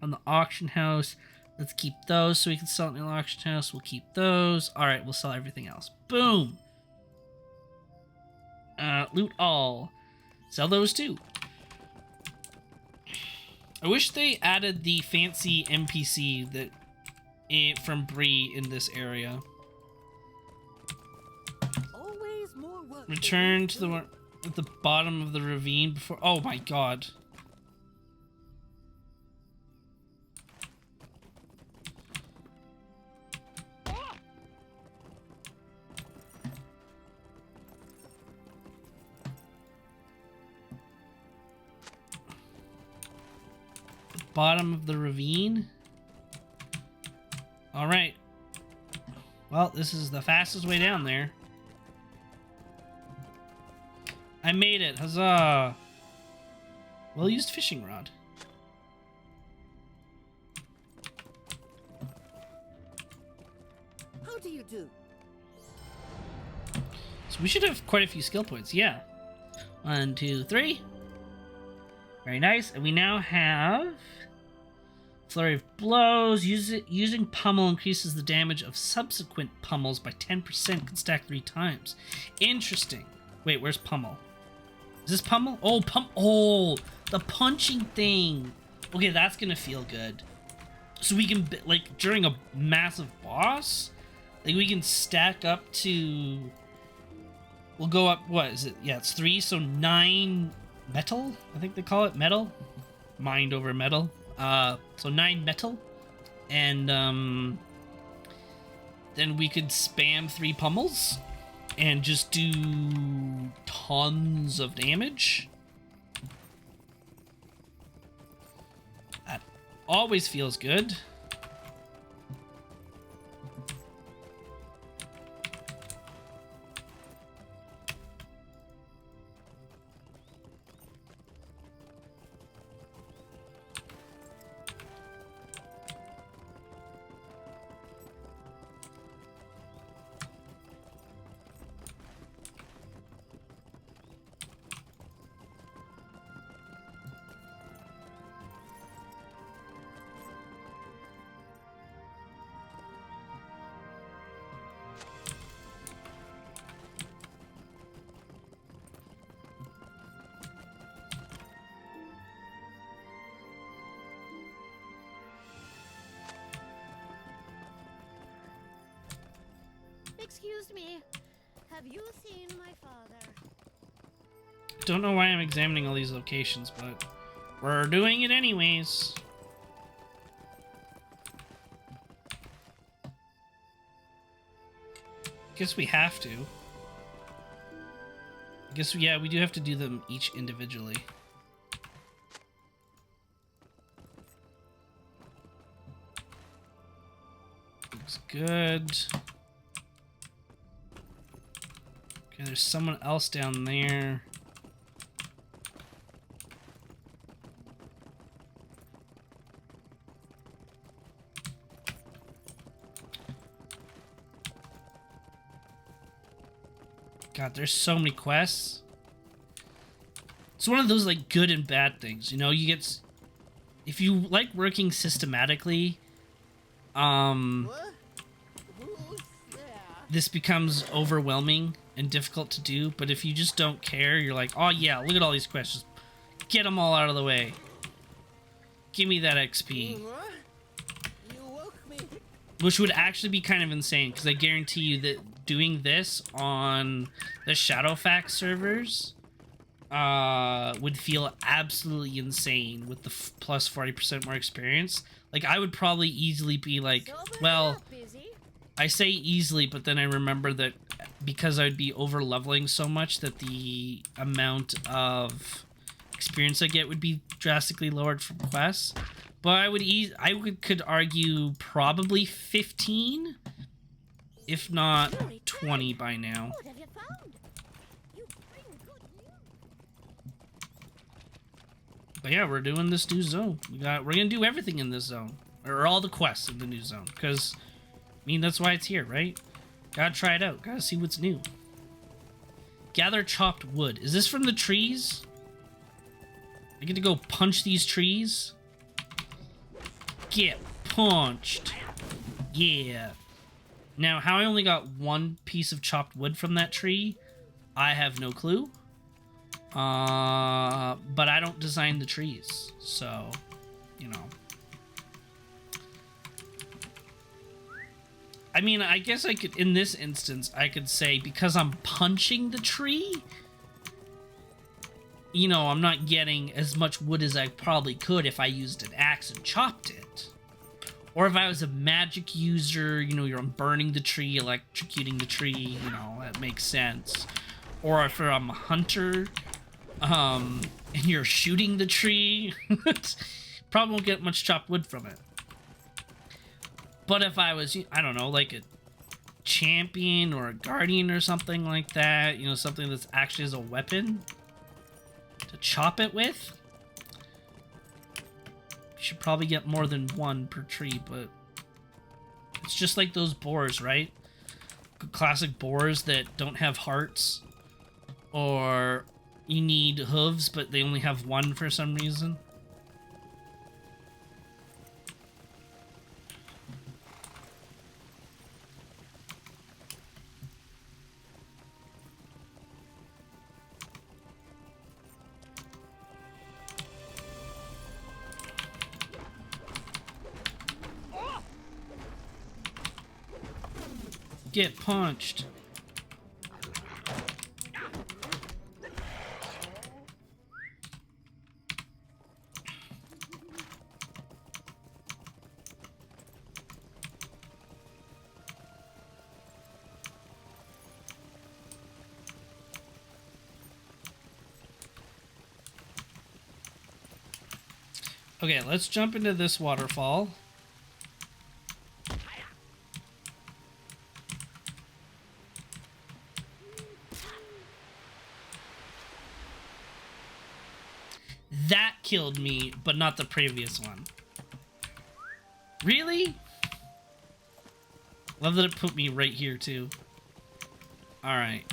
on the auction house. Let's keep those so we can sell it in the auction house. We'll keep those. All right, we'll sell everything else. Boom. Loot all. Sell those too. I wish they added the fancy NPC that from Bree in this area. Always more work. Return to the one at the bottom of the ravine before. Oh my god. Bottom of the ravine. All right. Well, this is the fastest way down there. I made it. Huzzah. Well-used fishing rod. How do you do? So we should have quite a few skill points. Yeah. 1, 2, 3. Very nice. And we now have Flurry of Blows. Using pummel increases the damage of subsequent pummels by 10%. Can stack 3 times. Interesting. Wait, where's pummel? Is this pummel? Oh, oh, the punching thing. Okay, that's gonna feel good. So we can, like, during a massive boss, like, we can stack up to... We'll go up, what is it? Yeah, it's 3, so 9 metal? I think they call it metal. Mind over metal. So 9 metal. And, then we could spam 3 pummels and just do tons of damage. That always feels good. Excuse me. Have you seen my father? Don't know why I'm examining all these locations, but we're doing it anyways. guess we have to. I guess, yeah, we do have to do them each individually. Looks good. Okay, there's someone else down there. God, there's so many quests. It's one of those like good and bad things, you know. You get, if you like working systematically, What? Who's there? this becomes overwhelming and difficult to do. But if you just don't care, you're like, oh yeah, look at all these quests, get them all out of the way. Give me that XP, What? You woke me. which would actually be kind of insane because I guarantee you that doing this on the Shadowfax servers would feel absolutely insane with the plus 40% more experience. Like, I would probably easily be like, Sober well, up, Busy. I say easily, but then I remember that because I'd be over leveling so much that the amount of experience I get would be drastically lowered from quests. But I could argue probably 15, if not 20 by now. What have you found? You bring good news. But yeah, we're doing this new zone. We're gonna do everything in this zone, or all the quests in the new zone, because I mean that's why it's here, right? Gotta try it out. Gotta see what's new. Gather chopped wood. Is this from the trees? I get to go punch these trees. Get punched. Yeah. Now, how I only got one piece of chopped wood from that tree, I have no clue. But I don't design the trees, so, you know. I mean, I guess I could, in this instance, I could say because I'm punching the tree, you know, I'm not getting as much wood as I probably could if I used an axe and chopped it. Or if I was a magic user, you know, you're burning the tree, electrocuting the tree, you know, that makes sense. Or if I'm a hunter, and you're shooting the tree, probably won't get much chopped wood from it. But if I was, I don't know, like a champion or a guardian or something like that, you know, something that's actually as a weapon to chop it with, you should probably get more than one per tree, but it's just like those boars, right? Classic boars that don't have hearts, or you need hooves, but they only have one for some reason. Get punched. Okay, let's jump into this waterfall. That killed me, but not the previous one. Really? Love that it put me right here, too. Alright.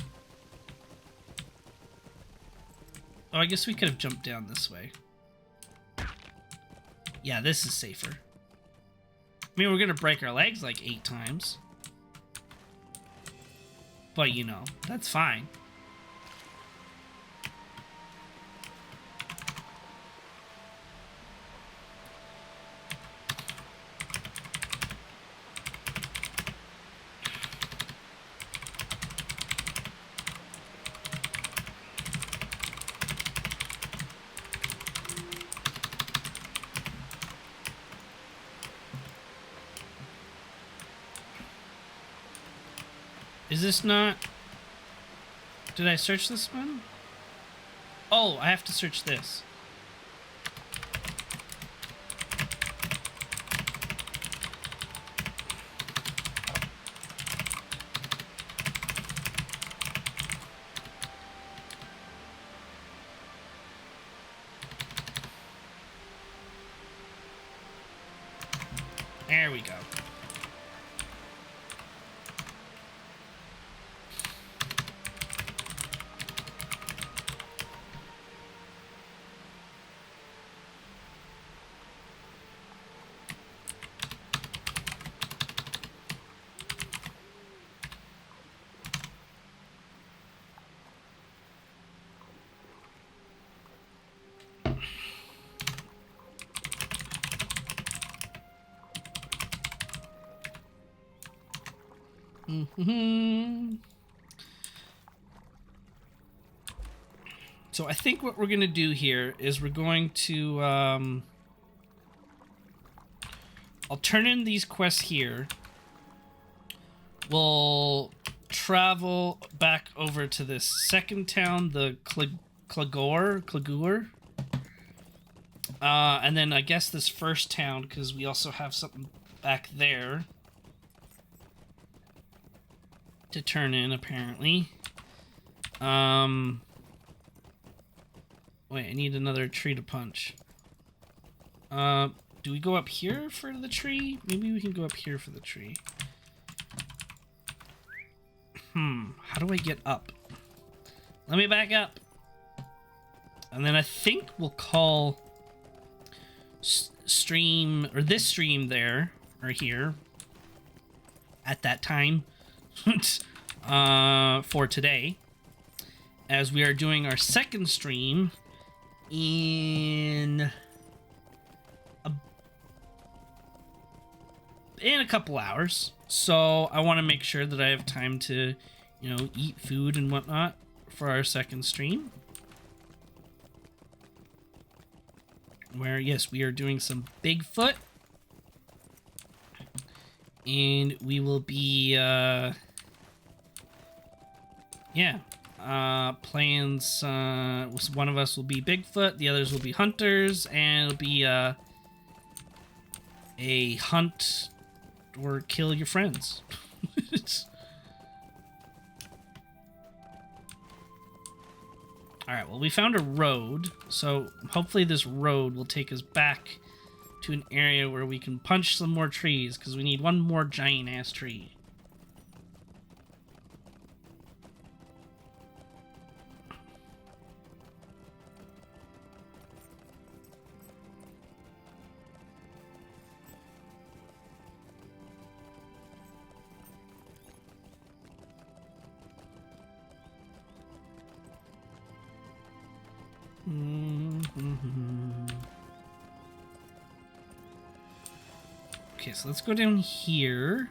Oh, I guess we could have jumped down this way. Yeah, this is safer. I mean, we're gonna break our legs like 8 times. But, you know, that's fine. Is this not... Did I search this one? Oh, I have to search this. There we go. So I think what we're going to do here is we're going to... I'll turn in these quests here. We'll travel back over to this second town, the Clagur. And then I guess this first town, because we also have something back there to turn in, apparently. Wait, I need another tree to punch. Do we go up here for the tree? Maybe we can go up here for the tree. How do I get up? Let me back up. And then I think we'll call stream, or this stream there, or here, at that time, for today, as we are doing our second stream in a couple hours. So I want to make sure that I have time to, you know, eat food and whatnot for our second stream. Where, yes, we are doing some Bigfoot. And we will be, playing one of us will be Bigfoot, the others will be hunters, and it'll be, a hunt or kill your friends. Alright, well, we found a road, so hopefully this road will take us back to an area where we can punch some more trees, because we need one more giant-ass tree. Okay, so let's go down here.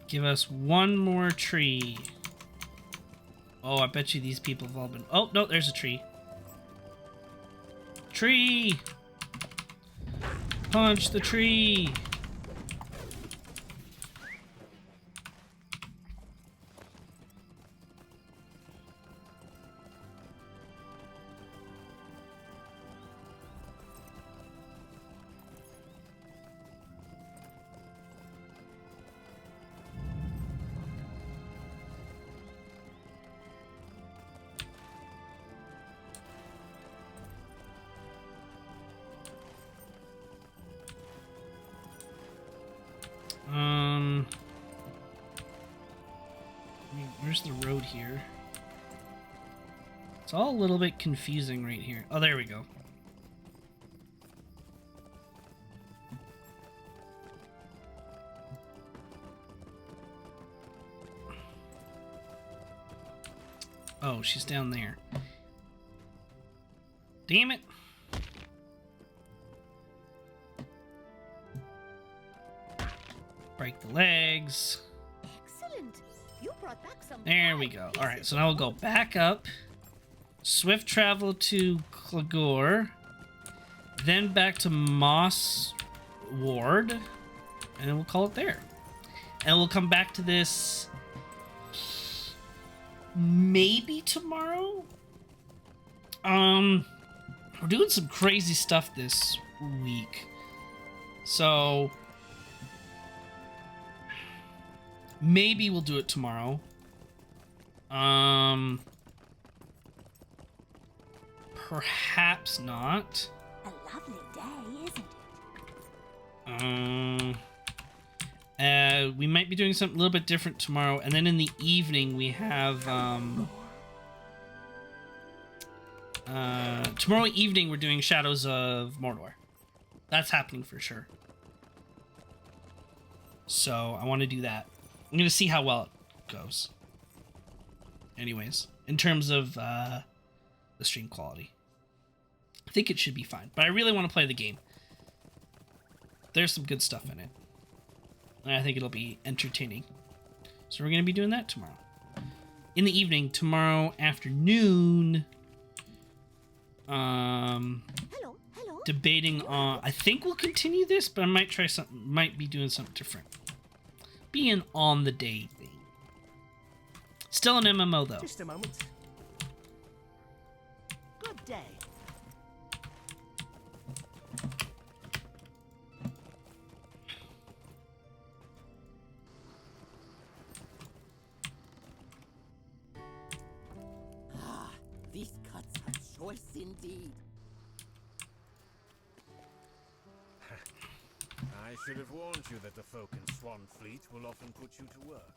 Give us one more tree. Oh, I bet you these people have all been... Oh, no, there's a tree. Tree! Punch the tree! Where's the road here? It's all a little bit confusing right here. Oh, there we go. Oh, she's down there. Damn it. Break the legs. Excellent. You brought back some. There we go. All right, so now we'll go back up. Swift travel to Clagur. Then back to Moss Ward. and we'll call it there. And we'll come back to this maybe tomorrow. We're doing some crazy stuff this week, so maybe we'll do it tomorrow. Perhaps not. A lovely day, isn't We might be doing something a little bit different tomorrow, and then in the evening we have tomorrow evening we're doing Shadows of Mordor. That's happening for sure. So I want to do that. I'm gonna see how well it goes. Anyways, in terms of the stream quality, I think it should be fine. But I really want to play the game. There's some good stuff in it, and I think it'll be entertaining. So we're gonna be doing that tomorrow. In the evening, tomorrow afternoon. Hello, hello. Debating on. I think we'll continue this, but I might try something. Might be doing something different. Be an on the day thing. Still an MMO though. Just a moment. Good day. Ah, these cuts are choice indeed. I should have warned you that the folk in Swan Fleet will often put you to work.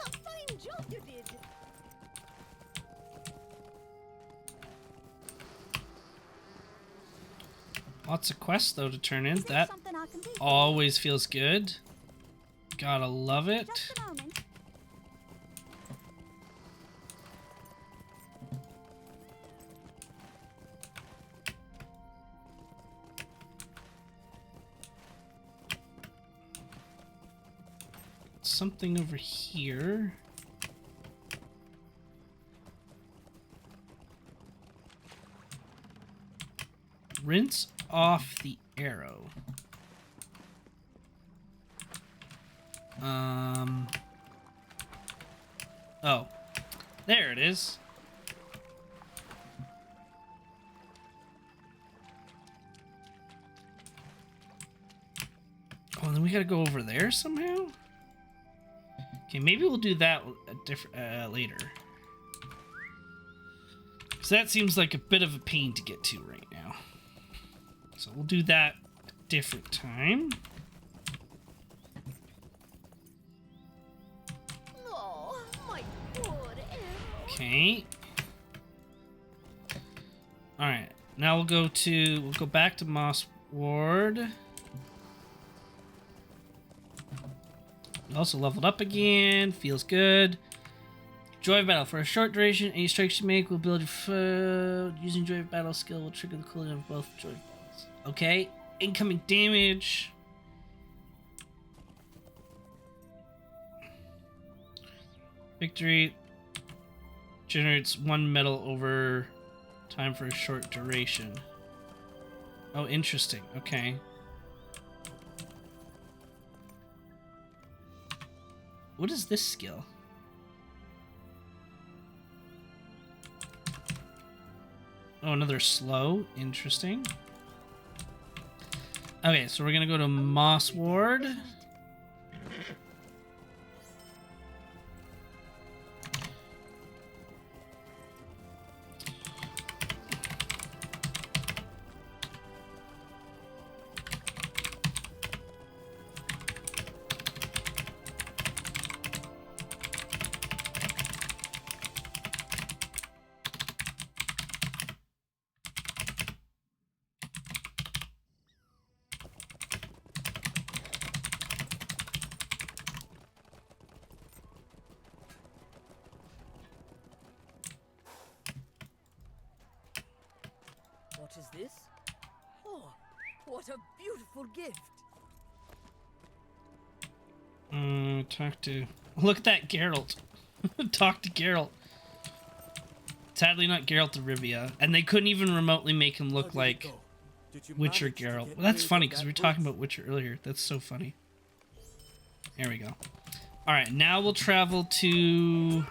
A fine job you did. Lots of quests though to turn in. Is there That something I can do? always feels good. Gotta love it. Just a moment. Something over here. Rinse off the arrow. Oh, there it is. Oh, and then we gotta go over there somehow? Okay, maybe we'll do that later. So that seems like a bit of a pain to get to right now. So we'll do that a different time. Oh, my poor arrow. Okay. Alright. Now we'll go back to Moss Ward. Also leveled up again. Feels good. Joy of Battle. For a short duration, any strikes you make will build your food. Using Joy of Battle skill will trigger the cooldown of both Joy of Battles. Okay. Incoming damage. Victory generates 1 medal over time for a short duration. Oh, interesting. Okay. What is this skill? Oh, another slow. Interesting. Okay, so we're gonna go to Moss Ward. What is this? Oh, what a beautiful gift. Talk to... Look at that, Geralt. Talk to Geralt. Sadly not Geralt of Rivia. And they couldn't even remotely make him look like Did you Witcher manage to Geralt. get Well, that's rid funny of because that we were talking bridge? about Witcher earlier. That's so funny. There we go. All right, now we'll travel to...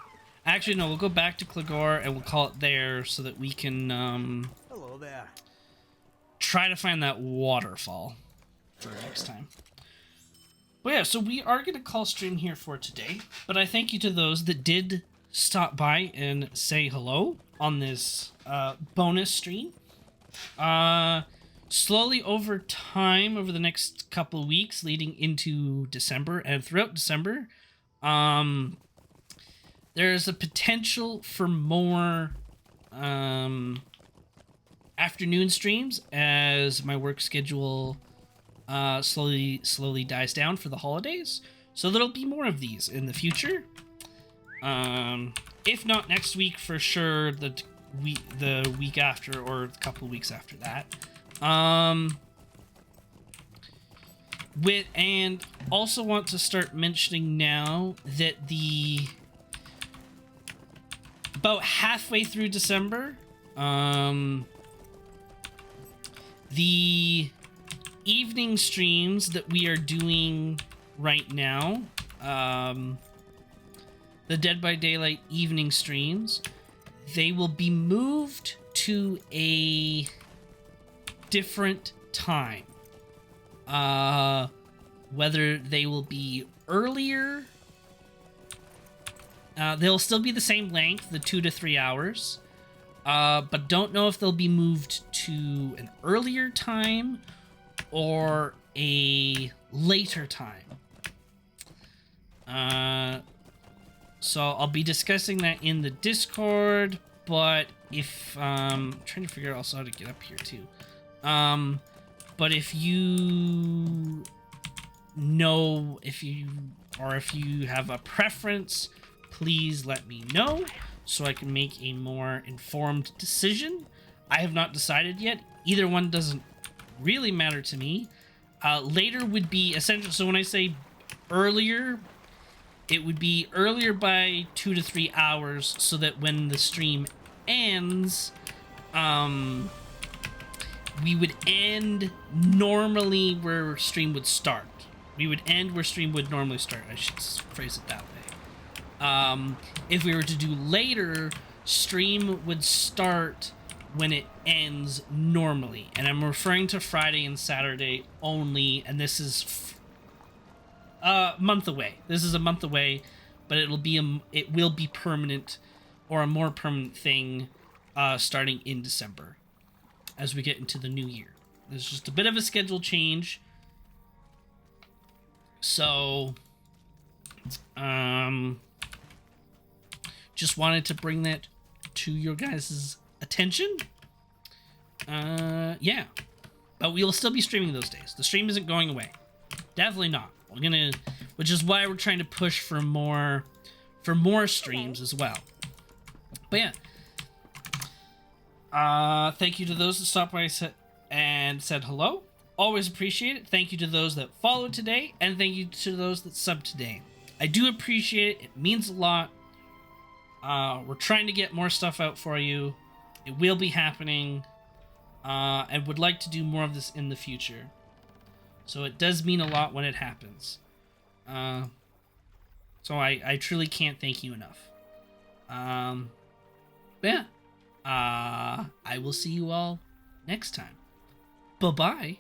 Actually, no, we'll go back to Clegor and we'll call it there so that we can Hello there. try to find that waterfall for next time. But yeah, so we are going to call stream here for today. But I thank you to those that did stop by and say hello on this bonus stream. Slowly over time, over the next couple of weeks leading into December and throughout December, there's a potential for more afternoon streams as my work schedule slowly dies down for the holidays. So there'll be more of these in the future. If not next week, for sure the week after or a couple of weeks after that. And also want to start mentioning now that about halfway through December, the evening streams that we are doing right now, the Dead by Daylight evening streams, they will be moved to a different time. Whether they will be earlier, they'll still be the same length, the 2 to 3 hours, but don't know if they'll be moved to an earlier time or a later time. So I'll be discussing that in the Discord, but if I'm trying to figure out also how to get up here too. But if you know, if you have a preference, please let me know so I can make a more informed decision. I have not decided yet. Either one doesn't really matter to me. Later would be essential. So when I say earlier, it would be earlier by 2 to 3 hours so that when the stream ends, we would end normally where stream would start. We would end where stream would normally start. I should phrase it that way. If we were to do later, stream would start when it ends normally. And I'm referring to Friday and Saturday only, and this is a month away. This is a month away, but it will be permanent, or a more permanent thing, starting in December as we get into the new year. There's just a bit of a schedule change. So, just wanted to bring that to your guys' attention. Yeah. But we will still be streaming those days. The stream isn't going away. Definitely not. Which is why we're trying to push for more streams as well. But yeah. Thank you to those that stopped by and said hello. Always appreciate it. Thank you to those that followed today, and thank you to those that subbed today. I do appreciate it. It means a lot. We're trying to get more stuff out for you. It will be happening, and would like to do more of this in the future. So it does mean a lot when it happens. So I truly can't thank you enough. But yeah. I will see you all next time. Bye-bye.